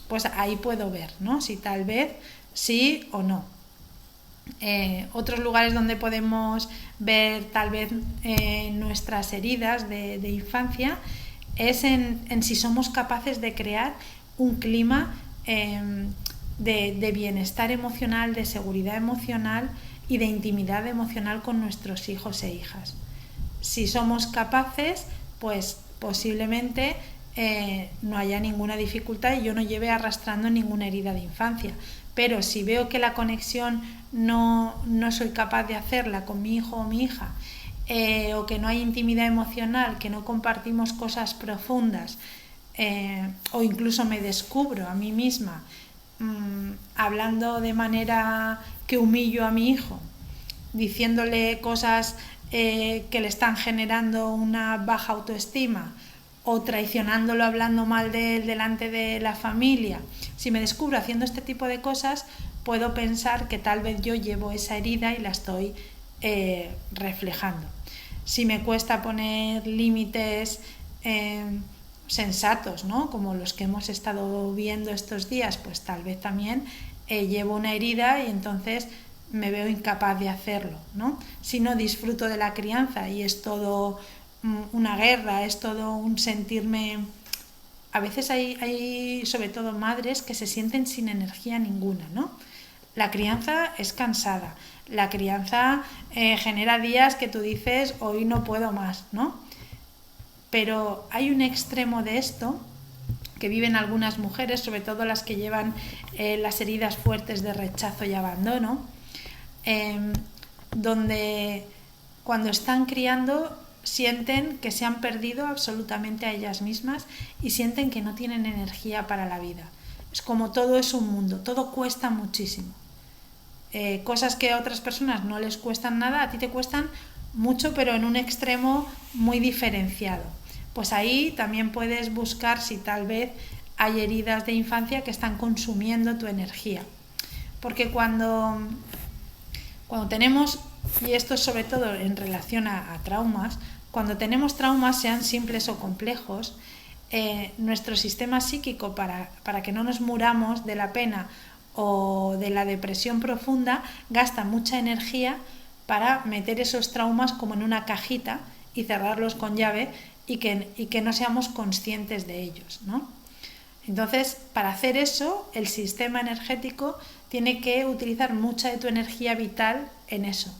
Pues ahí puedo ver, ¿no? Si tal vez sí o no. Otros lugares donde podemos ver tal vez nuestras heridas de infancia es en si somos capaces de crear un clima de bienestar emocional, de seguridad emocional y de intimidad emocional con nuestros hijos e hijas. Si somos capaces, pues posiblemente no haya ninguna dificultad y yo no lleve arrastrando ninguna herida de infancia. pero si veo que la conexión no soy capaz de hacerla con mi hijo o mi hija, o que no hay intimidad emocional, que no compartimos cosas profundas, o incluso me descubro a mí misma hablando de manera que humillo a mi hijo, diciéndole cosas que le están generando una baja autoestima, o traicionándolo hablando mal de él delante de la familia, si me descubro haciendo este tipo de cosas, puedo pensar que tal vez yo llevo esa herida y la estoy reflejando. Si me cuesta poner límites sensatos, ¿no?, como los que hemos estado viendo estos días, pues tal vez también llevo una herida y entonces me veo incapaz de hacerlo, ¿no? Si no disfruto de la crianza y es todo una guerra, es todo un sentirme... A veces hay sobre todo madres que se sienten sin energía ninguna, ¿no? La crianza es cansada, la crianza genera días que tú dices hoy no puedo más, ¿no? Pero hay un extremo de esto que viven algunas mujeres, sobre todo las que llevan las heridas fuertes de rechazo y abandono, donde cuando están criando sienten que se han perdido absolutamente a ellas mismas y sienten que no tienen energía para la vida. Es como todo es un mundo, todo cuesta muchísimo. Cosas que a otras personas no les cuestan nada, a ti te cuestan mucho, pero en un extremo muy diferenciado. Pues ahí también puedes buscar si tal vez hay heridas de infancia que están consumiendo tu energía. Porque cuando tenemos, y esto es sobre todo en relación a traumas, cuando tenemos traumas, sean simples o complejos, nuestro sistema psíquico, para que no nos muramos de la pena o de la depresión profunda, gasta mucha energía para meter esos traumas como en una cajita y cerrarlos con llave y que no seamos conscientes de ellos, ¿no? Entonces, para hacer eso, el sistema energético tiene que utilizar mucha de tu energía vital en eso.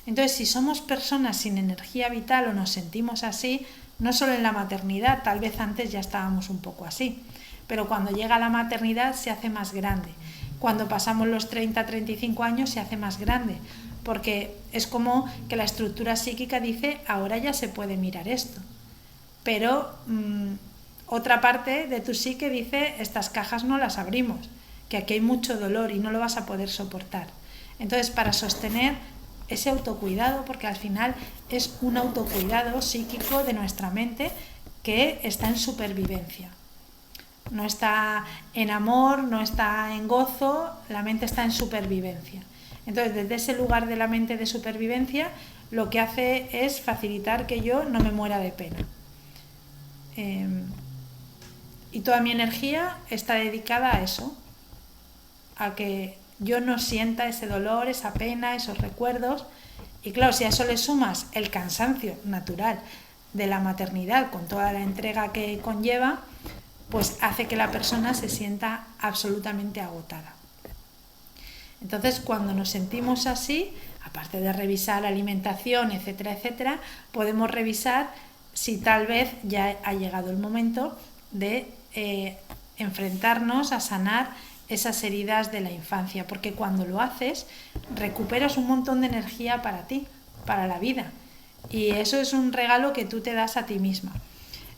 Entonces, si somos personas sin energía vital o nos sentimos así, no solo en la maternidad, tal vez antes ya estábamos un poco así, pero cuando llega la maternidad se hace más grande. Cuando pasamos los 30-35 años se hace más grande, porque es como que la estructura psíquica dice, ahora ya se puede mirar esto. Pero otra parte de tu psique dice, estas cajas no las abrimos, que aquí hay mucho dolor y no lo vas a poder soportar. Entonces, para sostener ese autocuidado, porque al final es un autocuidado psíquico de nuestra mente que está en supervivencia. No está en amor, no está en gozo, la mente está en supervivencia. Entonces, desde ese lugar de la mente de supervivencia, lo que hace es facilitar que yo no me muera de pena. Y toda mi energía está dedicada a eso, a que yo no sienta ese dolor, esa pena, esos recuerdos. Y claro, si a eso le sumas el cansancio natural de la maternidad con toda la entrega que conlleva, pues hace que la persona se sienta absolutamente agotada. Entonces, cuando nos sentimos así, aparte de revisar la alimentación, etcétera, etcétera, podemos revisar si tal vez ya ha llegado el momento de enfrentarnos a sanar esas heridas de la infancia, porque cuando lo haces recuperas un montón de energía para ti, para la vida, y eso es un regalo que tú te das a ti misma.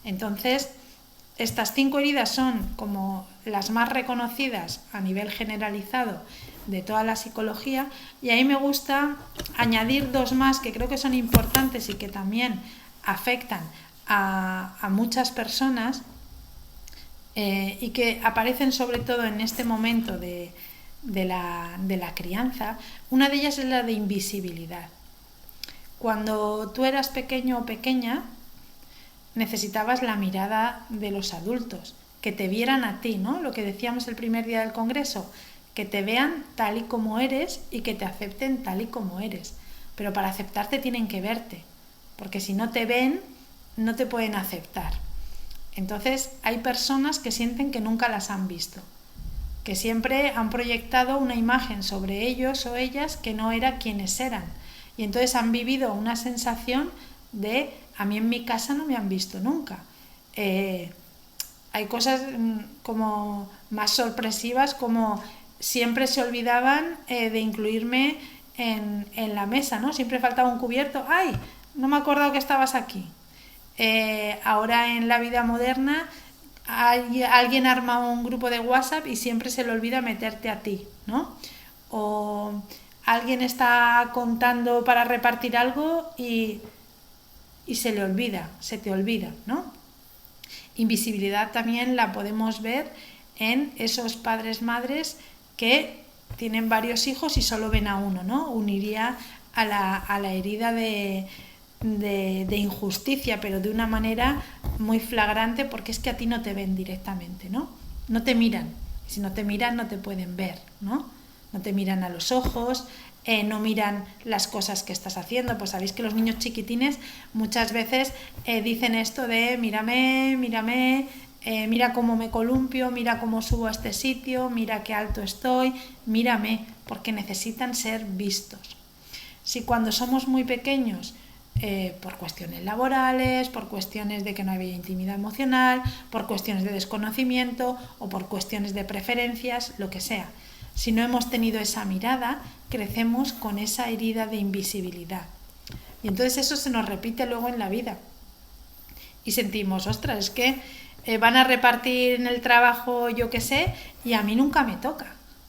Entonces, estas 5 heridas son como las más reconocidas a nivel generalizado de toda la psicología, y ahí me gusta añadir 2 más que creo que son importantes y que también afectan a muchas personas, y que aparecen sobre todo en este momento de la crianza. Una de ellas es la de invisibilidad. Cuando tú eras pequeño o pequeña, necesitabas la mirada de los adultos, que te vieran a ti, ¿no? Lo que decíamos el primer día del congreso, que te vean tal y como eres y que te acepten tal y como eres. Pero para aceptarte tienen que verte, porque si no te ven, no te pueden aceptar. Entonces hay personas que sienten que nunca las han visto, que siempre han proyectado una imagen sobre ellos o ellas que no era quienes eran, y entonces han vivido una sensación de a mí en mi casa no me han visto nunca. Hay cosas como más sorpresivas, como siempre se olvidaban de incluirme en la mesa, ¿no? Siempre faltaba un cubierto. ¡Ay! No me he acordado que estabas aquí. Ahora en la vida moderna alguien arma un grupo de WhatsApp y siempre se le olvida meterte a ti, ¿no? O alguien está contando para repartir algo y se le olvida, se te olvida, ¿no? Invisibilidad también la podemos ver en esos padres madres que tienen varios hijos y solo ven a uno, ¿no? Uniría a la herida de injusticia, pero de una manera muy flagrante, porque es que a ti no te ven directamente, ¿no? No te miran. Si no te miran, no te pueden ver, ¿no? No te miran a los ojos, no miran las cosas que estás haciendo. Pues sabéis que los niños chiquitines muchas veces dicen esto de mírame, mírame, mira cómo me columpio, mira cómo subo a este sitio, mira qué alto estoy, mírame, porque necesitan ser vistos. Si cuando somos muy pequeños, por cuestiones laborales, por cuestiones de que no había intimidad emocional, por cuestiones de desconocimiento o por cuestiones de preferencias, lo que sea, si no hemos tenido esa mirada, crecemos con esa herida de invisibilidad. Y entonces eso se nos repite luego en la vida. Y sentimos, ostras, es que van a repartir en el trabajo, yo qué sé, y a mí nunca me toca,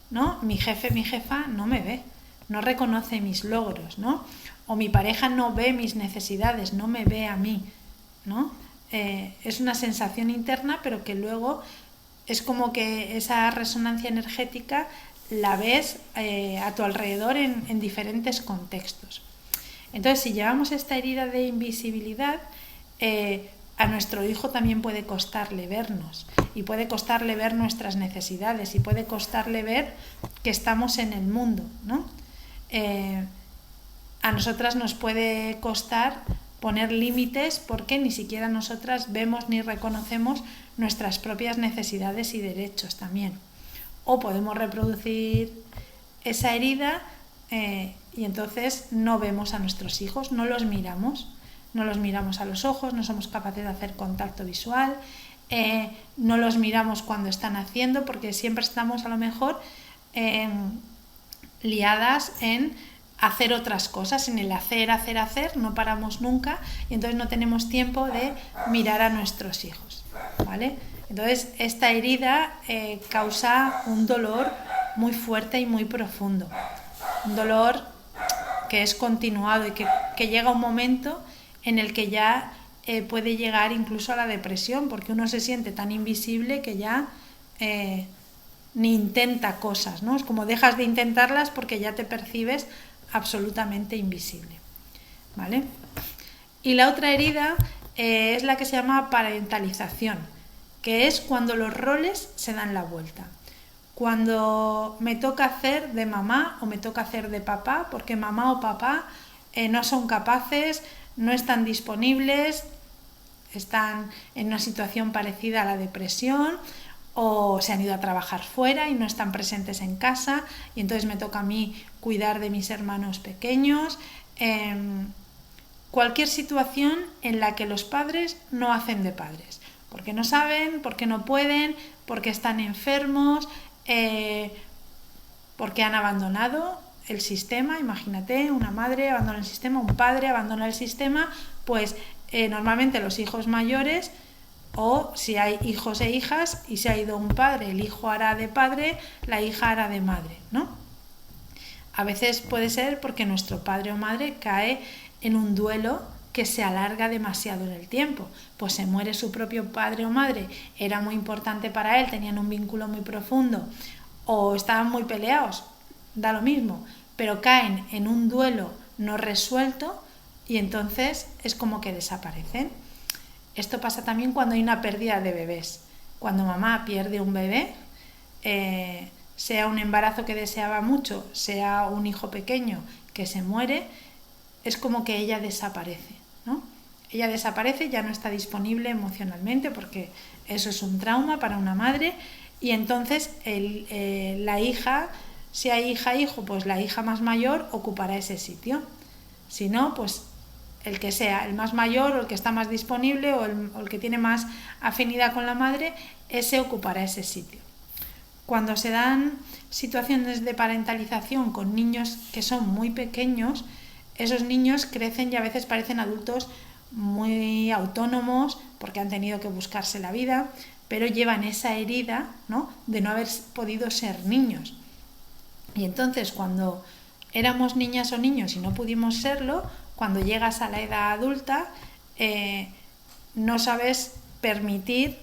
¿no? Mi jefe, mi jefa no me ve, no reconoce mis logros, ¿no? O mi pareja no ve mis necesidades, no me ve a mí, ¿no? Es una sensación interna, pero que luego es como que esa resonancia energética la ves a tu alrededor en diferentes contextos. Entonces, si llevamos esta herida de invisibilidad, a nuestro hijo también puede costarle vernos y puede costarle ver nuestras necesidades y puede costarle ver que estamos en el mundo, ¿no? A nosotras nos puede costar poner límites porque ni siquiera nosotras vemos ni reconocemos nuestras propias necesidades y derechos también. O podemos reproducir esa herida y entonces no vemos a nuestros hijos, no los miramos a los ojos, no somos capaces de hacer contacto visual, no los miramos cuando están haciendo, porque siempre estamos a lo mejor liadas en hacer otras cosas, en el hacer, no paramos nunca y entonces no tenemos tiempo de mirar a nuestros hijos, ¿vale? Entonces esta herida causa un dolor muy fuerte y muy profundo, un dolor que es continuado y que llega un momento en el que ya puede llegar incluso a la depresión, porque uno se siente tan invisible que ya ni intenta cosas, ¿no? Es como dejas de intentarlas porque ya te percibes absolutamente invisible, ¿vale? Y la otra herida es la que se llama parentalización, que es cuando los roles se dan la vuelta. Cuando me toca hacer de mamá o me toca hacer de papá, porque mamá o papá no son capaces, no están disponibles, están en una situación parecida a la depresión o se han ido a trabajar fuera y no están presentes en casa y entonces me toca a mí cuidar de mis hermanos pequeños. Cualquier situación en la que los padres no hacen de padres, porque no saben, porque no pueden, porque están enfermos, porque han abandonado el sistema. Imagínate, una madre abandona el sistema, un padre abandona el sistema, pues normalmente los hijos mayores, o si hay hijos e hijas y se ha ido un padre, el hijo hará de padre, la hija hará de madre, ¿no? A veces puede ser porque nuestro padre o madre cae en un duelo que se alarga demasiado en el tiempo, pues se muere su propio padre o madre, era muy importante para él, tenían un vínculo muy profundo o estaban muy peleados, da lo mismo, pero caen en un duelo no resuelto y entonces es como que desaparecen. Esto pasa también cuando hay una pérdida de bebés. Cuando mamá pierde un bebé, sea un embarazo que deseaba mucho, sea un hijo pequeño que se muere, es como que ella desaparece, ¿no? Ella desaparece, ya no está disponible emocionalmente porque eso es un trauma para una madre y entonces la hija, si hay hija-hijo, pues la hija más mayor ocupará ese sitio. Si no, pues el que sea, el más mayor o el que está más disponible o el que tiene más afinidad con la madre, ese ocupará ese sitio. cuando se dan situaciones de parentalización con niños que son muy pequeños, esos niños crecen y a veces parecen adultos muy autónomos porque han tenido que buscarse la vida, pero llevan esa herida, ¿no?, de no haber podido ser niños. Y entonces cuando éramos niñas o niños y no pudimos serlo, cuando llegas a la edad adulta no sabes permitir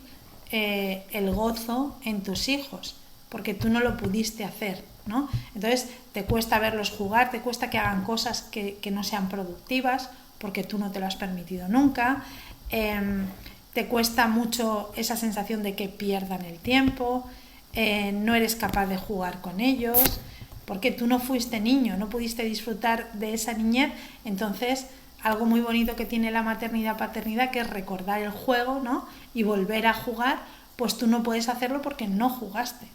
el gozo en tus hijos porque tú no lo pudiste hacer, ¿no? Entonces te cuesta verlos jugar, te cuesta que hagan cosas que no sean productivas porque tú no te lo has permitido nunca, te cuesta mucho esa sensación de que pierdan el tiempo, no eres capaz de jugar con ellos porque tú no fuiste niño, no pudiste disfrutar de esa niñez. Entonces algo muy bonito que tiene la maternidad-paternidad, que es recordar el juego, ¿no?, y volver a jugar, pues tú no puedes hacerlo porque no jugaste,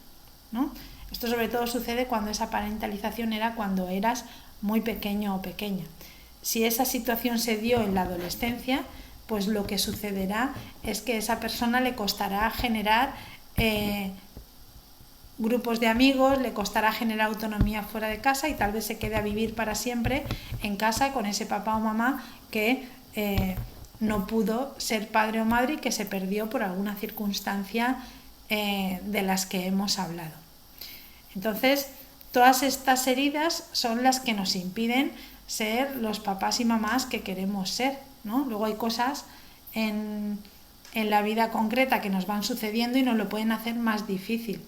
¿no? Esto sobre todo sucede cuando esa parentalización era cuando eras muy pequeño o pequeña. Si esa situación se dio en la adolescencia, pues lo que sucederá es que a esa persona le costará generar grupos de amigos, le costará generar autonomía fuera de casa y tal vez se quede a vivir para siempre en casa con ese papá o mamá que no pudo ser padre o madre y que se perdió por alguna circunstancia de las que hemos hablado. Entonces, todas estas heridas son las que nos impiden ser los papás y mamás que queremos ser, ¿no? Luego hay cosas en la vida concreta que nos van sucediendo y nos lo pueden hacer más difícil,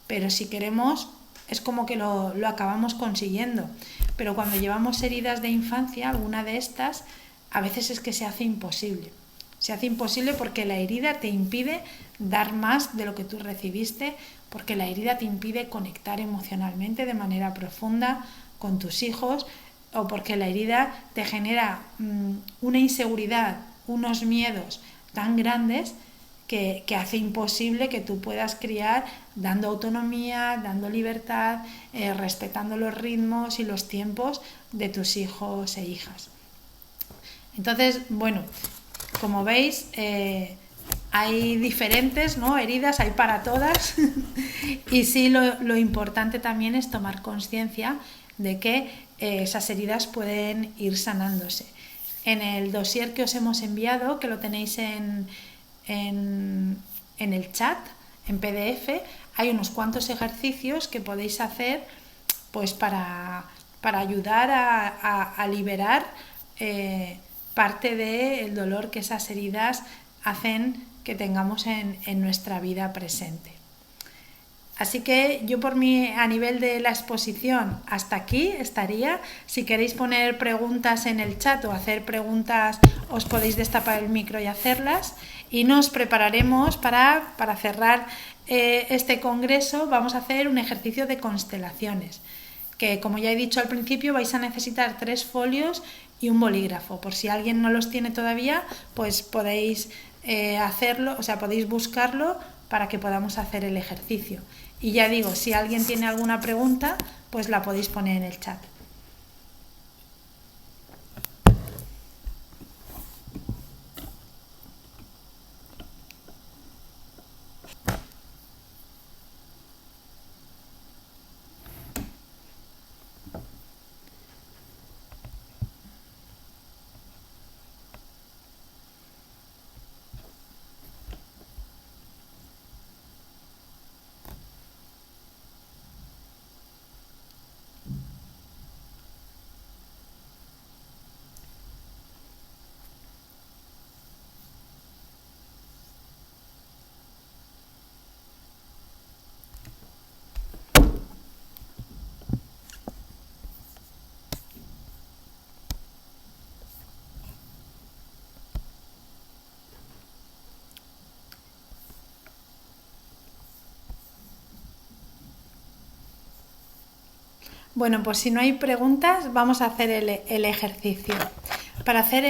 pero si queremos es como que lo acabamos consiguiendo. Pero cuando llevamos heridas de infancia, alguna de estas, a veces es que se hace imposible. Se hace imposible porque la herida te impide dar más de lo que tú recibiste, porque la herida te impide conectar emocionalmente de manera profunda con tus hijos, o porque la herida te genera una inseguridad, unos miedos tan grandes que hace imposible que tú puedas criar dando autonomía, dando libertad, respetando los ritmos y los tiempos de tus hijos e hijas. Entonces, bueno, como veis, hay diferentes, ¿no?, heridas, hay para todas y sí, lo importante también es tomar conciencia de que esas heridas pueden ir sanándose. En el dossier que os hemos enviado, que lo tenéis en el chat, en PDF, hay unos cuantos ejercicios que podéis hacer pues para ayudar a liberar parte del dolor que esas heridas hacen que tengamos en nuestra vida presente. Así que yo por mí, a nivel de la exposición, hasta aquí estaría. Si queréis poner preguntas en el chat o hacer preguntas, os podéis destapar el micro y hacerlas. Y nos prepararemos para cerrar este congreso. Vamos a hacer un ejercicio de constelaciones, que como ya he dicho al principio, vais a necesitar 3 folios y un bolígrafo. Por si alguien no los tiene todavía, pues podéis hacerlo, o sea, podéis buscarlo para que podamos hacer el ejercicio. Y ya digo, si alguien tiene alguna pregunta, pues la podéis poner en el chat. Bueno, pues si no hay preguntas, vamos a hacer el ejercicio. Para hacer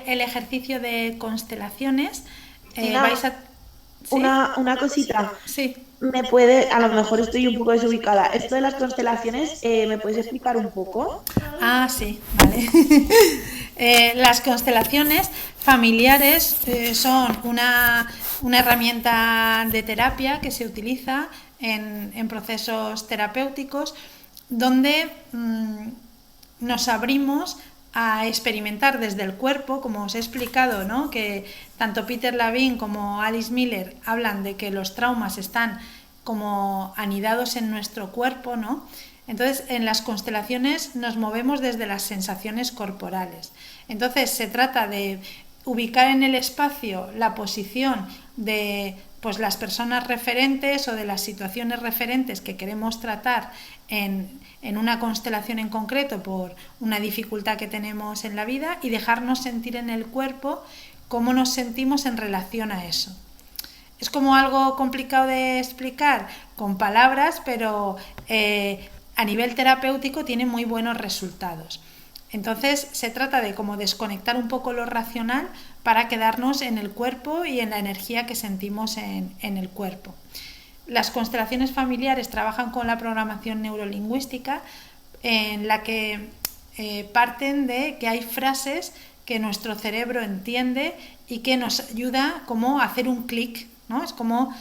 el ejercicio de constelaciones, vais a... ¿Sí? Una cosita. Sí. Me puede, a lo mejor estoy un poco desubicada. Esto de las constelaciones, ¿me puedes explicar un poco? Ah, sí, vale. Las constelaciones familiares son una herramienta de terapia que se utiliza en procesos terapéuticos donde nos abrimos a experimentar desde el cuerpo, como os he explicado, ¿no? Que tanto Peter Levine como Alice Miller hablan de que los traumas están como anidados en nuestro cuerpo, ¿no? Entonces, en las constelaciones nos movemos desde las sensaciones corporales. Entonces, se trata de ubicar en el espacio la posición de pues, las personas referentes o de las situaciones referentes que queremos tratar en una constelación en concreto por una dificultad que tenemos en la vida y dejarnos sentir en el cuerpo cómo nos sentimos en relación a eso. Es como algo complicado de explicar con palabras, pero a nivel terapéutico tiene muy buenos resultados. Entonces se trata de como desconectar un poco lo racional para quedarnos en el cuerpo y en la energía que sentimos en el cuerpo. Las constelaciones familiares trabajan con la programación neurolingüística, en la que parten de que hay frases que nuestro cerebro entiende y que nos ayuda como a hacer un clic, ¿no? Es como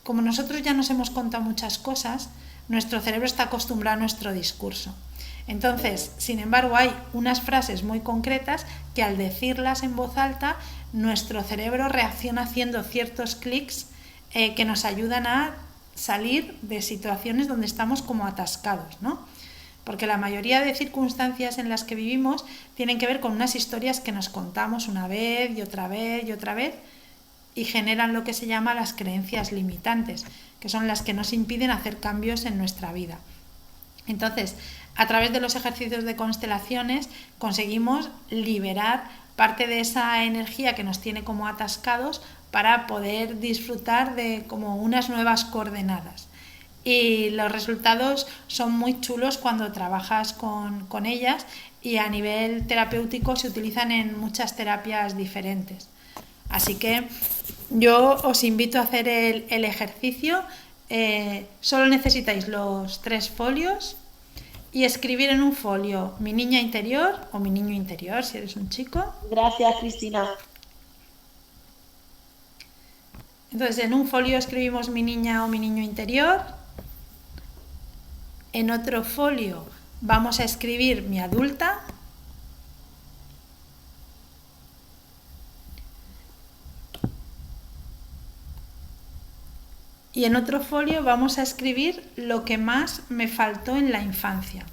nosotros ya nos hemos contado muchas cosas, nuestro cerebro está acostumbrado a nuestro discurso. Entonces, sin embargo, hay unas frases muy concretas que al decirlas en voz alta, nuestro cerebro reacciona haciendo ciertos clics que nos ayudan a salir de situaciones donde estamos como atascados, ¿no? Porque la mayoría de circunstancias en las que vivimos tienen que ver con unas historias que nos contamos una vez y otra vez y otra vez y generan lo que se llama las creencias limitantes, que son las que nos impiden hacer cambios en nuestra vida. Entonces, a través de los ejercicios de constelaciones conseguimos liberar parte de esa energía que nos tiene como atascados para poder disfrutar de como unas nuevas coordenadas. Y los resultados son muy chulos cuando trabajas con ellas y a nivel terapéutico se utilizan en muchas terapias diferentes. Así que yo os invito a hacer el ejercicio. Solo necesitáis los 3 folios y escribir en un folio mi niña interior o mi niño interior si eres un chico. Gracias, Cristina. Entonces en un folio escribimos mi niña o mi niño interior. En otro folio vamos a escribir mi adulta. Y en otro folio vamos a escribir lo que más me faltó en la infancia.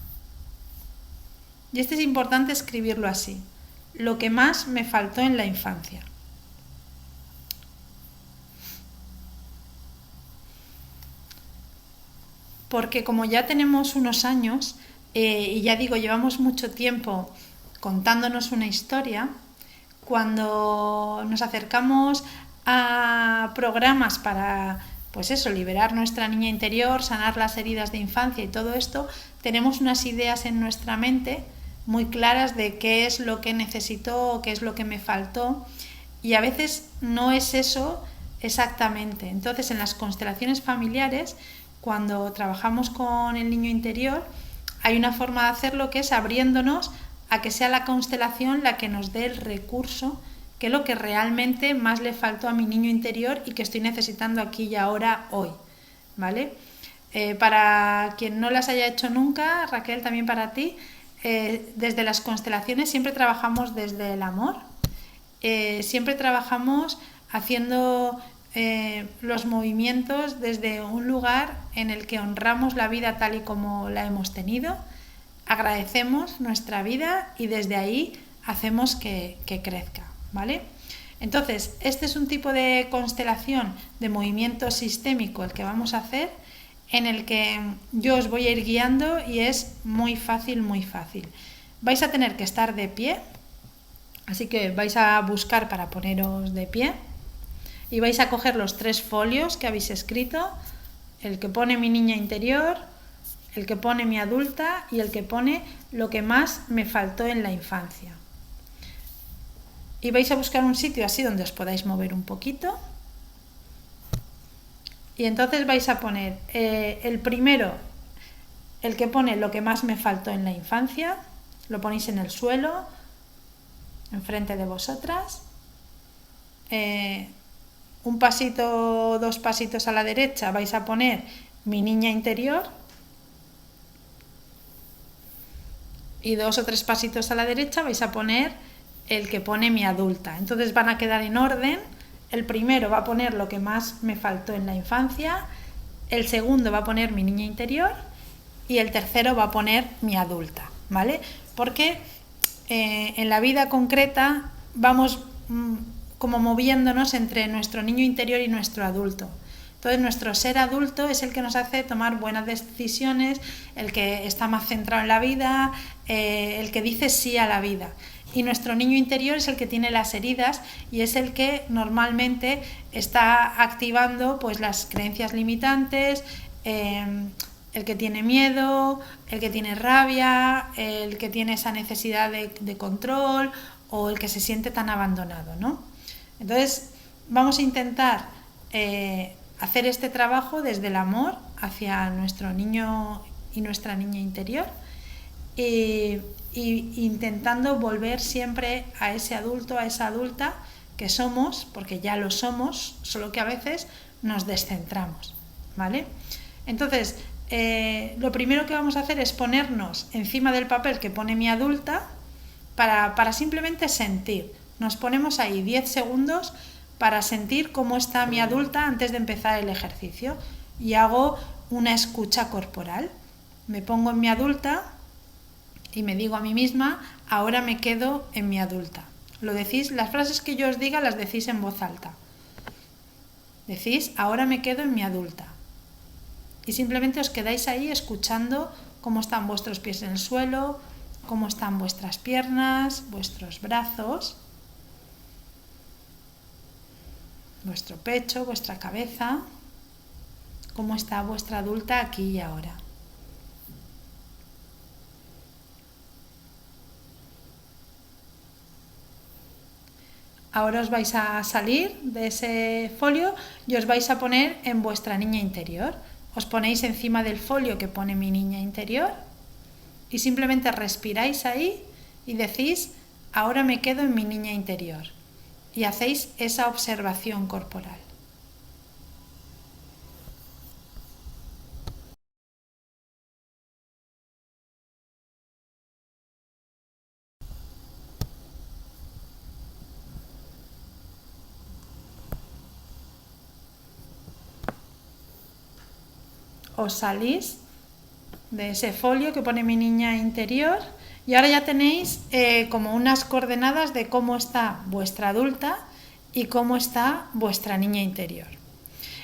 Y es importante escribirlo así, lo que más me faltó en la infancia. Porque como ya tenemos unos años, y ya digo, llevamos mucho tiempo contándonos una historia, cuando nos acercamos a programas para pues eso, liberar nuestra niña interior, sanar las heridas de infancia y todo esto, tenemos unas ideas en nuestra mente muy claras de qué es lo que necesito o qué es lo que me faltó y a veces no es eso exactamente. Entonces en las constelaciones familiares, cuando trabajamos con el niño interior, hay una forma de hacerlo que es abriéndonos a que sea la constelación la que nos dé el recurso que es lo que realmente más le faltó a mi niño interior y que estoy necesitando aquí y ahora, hoy, ¿vale? Para quien no las haya hecho nunca, Raquel, también para ti, desde las constelaciones siempre trabajamos desde el amor, siempre trabajamos haciendo los movimientos desde un lugar en el que honramos la vida tal y como la hemos tenido, agradecemos nuestra vida y desde ahí hacemos que crezca. ¿Vale? Entonces, este es un tipo de constelación de movimiento sistémico el que vamos a hacer, en el que yo os voy a ir guiando y es muy fácil, muy fácil. Vais a tener que estar de pie, así que vais a buscar para poneros de pie y vais a coger los 3 folios que habéis escrito, el que pone mi niña interior, el que pone mi adulta y el que pone lo que más me faltó en la infancia. Y vais a buscar un sitio así donde os podáis mover un poquito. Y entonces vais a poner el primero, el que pone lo que más me faltó en la infancia, lo ponéis en el suelo, enfrente de vosotras. Un pasito, 2 pasitos a la derecha vais a poner mi niña interior. Y 2 o 3 pasitos a la derecha vais a poner el que pone mi adulta. Entonces van a quedar en orden. El primero va a poner lo que más me faltó en la infancia, el segundo va a poner mi niña interior y el tercero va a poner mi adulta, ¿vale? Porque en la vida concreta vamos como moviéndonos entre nuestro niño interior y nuestro adulto. Entonces nuestro ser adulto es el que nos hace tomar buenas decisiones, el que está más centrado en la vida, el que dice sí a la vida. Y nuestro niño interior es el que tiene las heridas y es el que normalmente está activando pues las creencias limitantes, el que tiene miedo, el que tiene rabia, el que tiene esa necesidad de control o el que se siente tan abandonado, ¿no? Entonces vamos a intentar hacer este trabajo desde el amor hacia nuestro niño y nuestra niña interior y intentando volver siempre a ese adulto, a esa adulta que somos, porque ya lo somos, solo que a veces nos descentramos, ¿vale? Entonces, lo primero que vamos a hacer es ponernos encima del papel que pone mi adulta para simplemente sentir. Nos ponemos ahí 10 segundos para sentir cómo está mi adulta antes de empezar el ejercicio y hago una escucha corporal. Me pongo en mi adulta y me digo a mí misma, ahora me quedo en mi adulta. Lo decís, las frases que yo os diga las decís en voz alta. Decís, ahora me quedo en mi adulta. Y simplemente os quedáis ahí escuchando cómo están vuestros pies en el suelo, cómo están vuestras piernas, vuestros brazos, vuestro pecho, vuestra cabeza, cómo está vuestra adulta aquí y ahora. Ahora os vais a salir de ese folio y os vais a poner en vuestra niña interior. Os ponéis encima del folio que pone mi niña interior y simplemente respiráis ahí y decís, ahora me quedo en mi niña interior. Y hacéis esa observación corporal. Os salís de ese folio que pone mi niña interior y ahora ya tenéis como unas coordenadas de cómo está vuestra adulta y cómo está vuestra niña interior.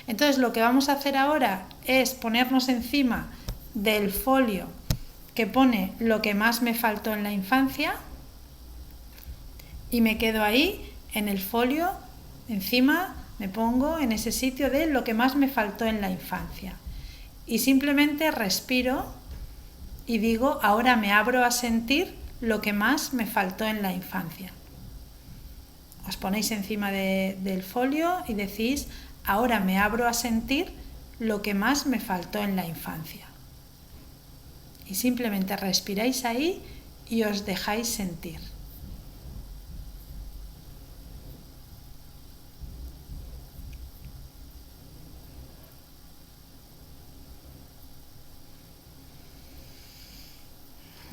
Entonces lo que vamos a hacer ahora es ponernos encima del folio que pone lo que más me faltó en la infancia y me quedo ahí en el folio, encima me pongo en ese sitio de lo que más me faltó en la infancia. Y simplemente respiro y digo, ahora me abro a sentir lo que más me faltó en la infancia. Os ponéis encima del folio y decís, ahora me abro a sentir lo que más me faltó en la infancia. Y simplemente respiráis ahí y os dejáis sentir.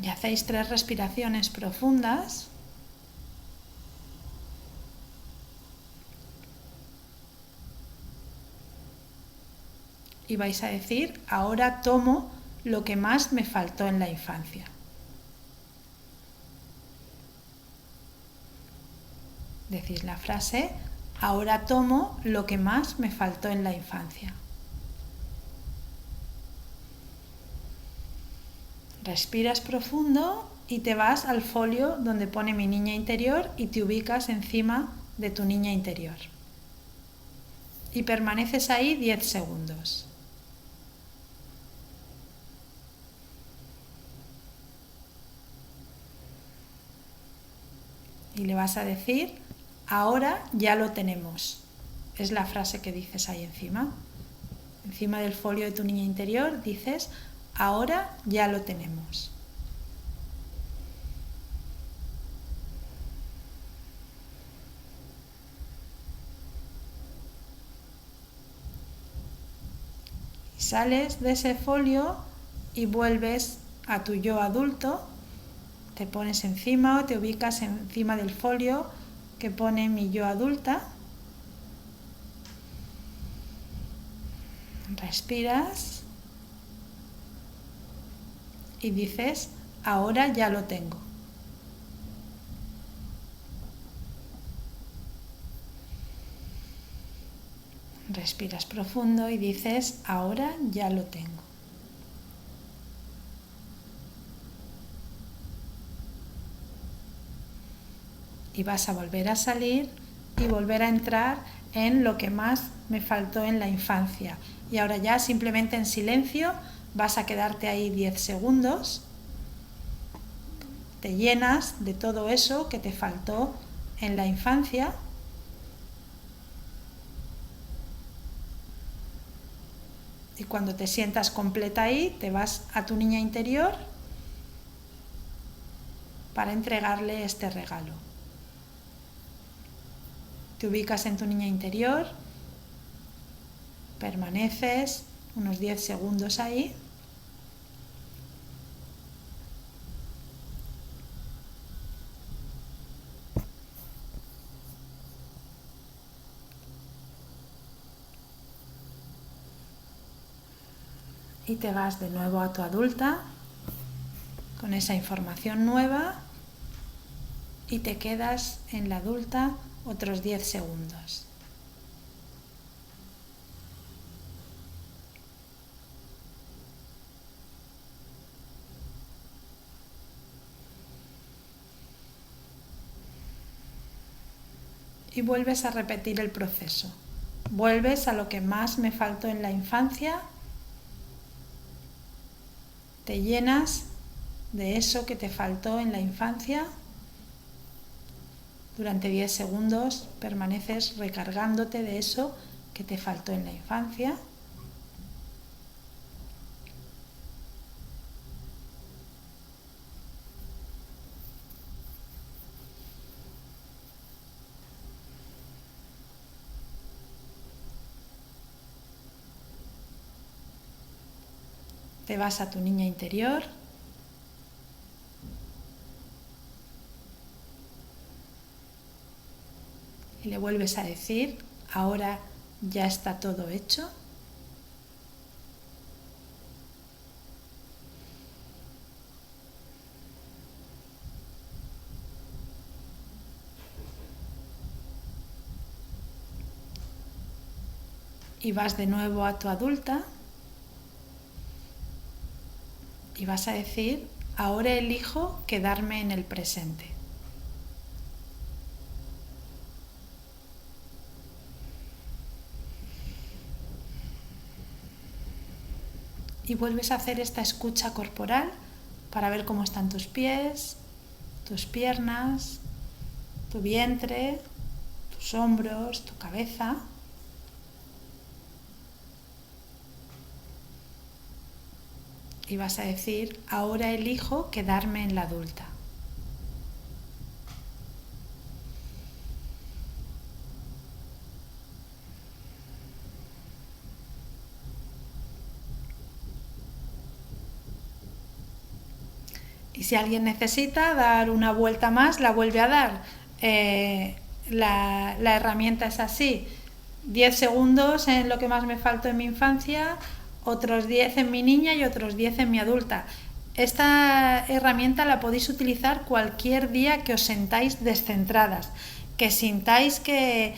Y hacéis 3 respiraciones profundas. Y vais a decir, ahora tomo lo que más me faltó en la infancia. Decís la frase, ahora tomo lo que más me faltó en la infancia. Respiras profundo y te vas al folio donde pone mi niña interior y te ubicas encima de tu niña interior. Y permaneces ahí 10 segundos. Y le vas a decir, ahora ya lo tenemos. Es la frase que dices ahí encima. Encima del folio de tu niña interior dices, ahora ya lo tenemos. Sales de ese folio y vuelves a tu yo adulto, te pones encima o te ubicas encima del folio que pone mi yo adulta. Respiras y dices, ahora ya lo tengo. Respiras profundo y dices, ahora ya lo tengo. Y vas a volver a salir y volver a entrar en lo que más me faltó en la infancia. Y ahora ya simplemente en silencio vas a quedarte ahí 10 segundos. Te llenas de todo eso que te faltó en la infancia. Y cuando te sientas completa ahí, te vas a tu niña interior para entregarle este regalo. Te ubicas en tu niña interior, permaneces unos 10 segundos ahí. Y te vas de nuevo a tu adulta con esa información nueva y te quedas en la adulta otros 10 segundos. Y vuelves a repetir el proceso. Vuelves a lo que más me faltó en la infancia. Te llenas de eso que te faltó en la infancia. Durante 10 segundos permaneces recargándote de eso que te faltó en la infancia. Te vas a tu niña interior. Y le vuelves a decir, ahora ya está todo hecho. Y vas de nuevo a tu adulta. Y vas a decir, ahora elijo quedarme en el presente. Y vuelves a hacer esta escucha corporal para ver cómo están tus pies, tus piernas, tu vientre, tus hombros, tu cabeza. Y vas a decir, ahora elijo quedarme en la adulta. Y si alguien necesita dar una vuelta más, la vuelve a dar. La herramienta es así. 10 segundos en lo que más me faltó en mi infancia, otros 10 en mi niña y otros 10 en mi adulta. Esta herramienta la podéis utilizar cualquier día que os sentáis descentradas, que sintáis que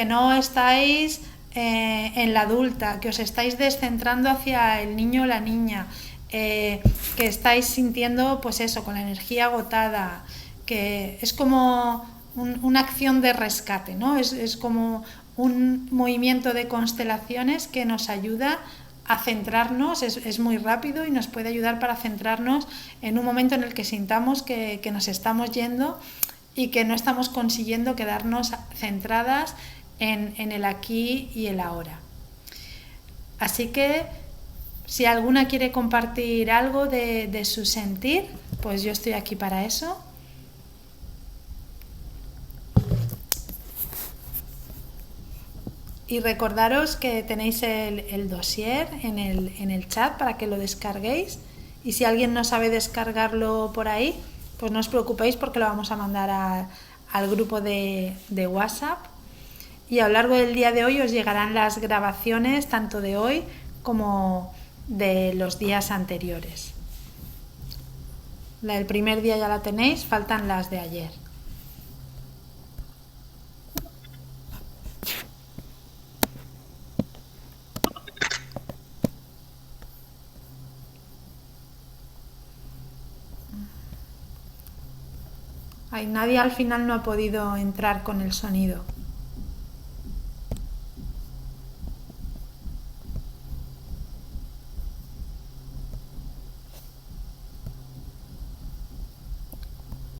no estáis en la adulta, que os estáis descentrando hacia el niño o la niña, que estáis sintiendo pues eso, con la energía agotada, que es como una acción de rescate, ¿no? Es como un movimiento de constelaciones que nos ayuda a centrarnos, es muy rápido y nos puede ayudar para centrarnos en un momento en el que sintamos que nos estamos yendo y que no estamos consiguiendo quedarnos centradas en el aquí y el ahora. Así que si alguna quiere compartir algo de su sentir, pues yo estoy aquí para eso. Y recordaros que tenéis el dossier en el chat para que lo descarguéis. Y si alguien no sabe descargarlo por ahí, pues no os preocupéis porque lo vamos a mandar al grupo de WhatsApp. Y a lo largo del día de hoy os llegarán las grabaciones tanto de hoy como de los días anteriores. La del primer día ya la tenéis, faltan las de ayer. Ay, nadie al final no ha podido entrar con el sonido.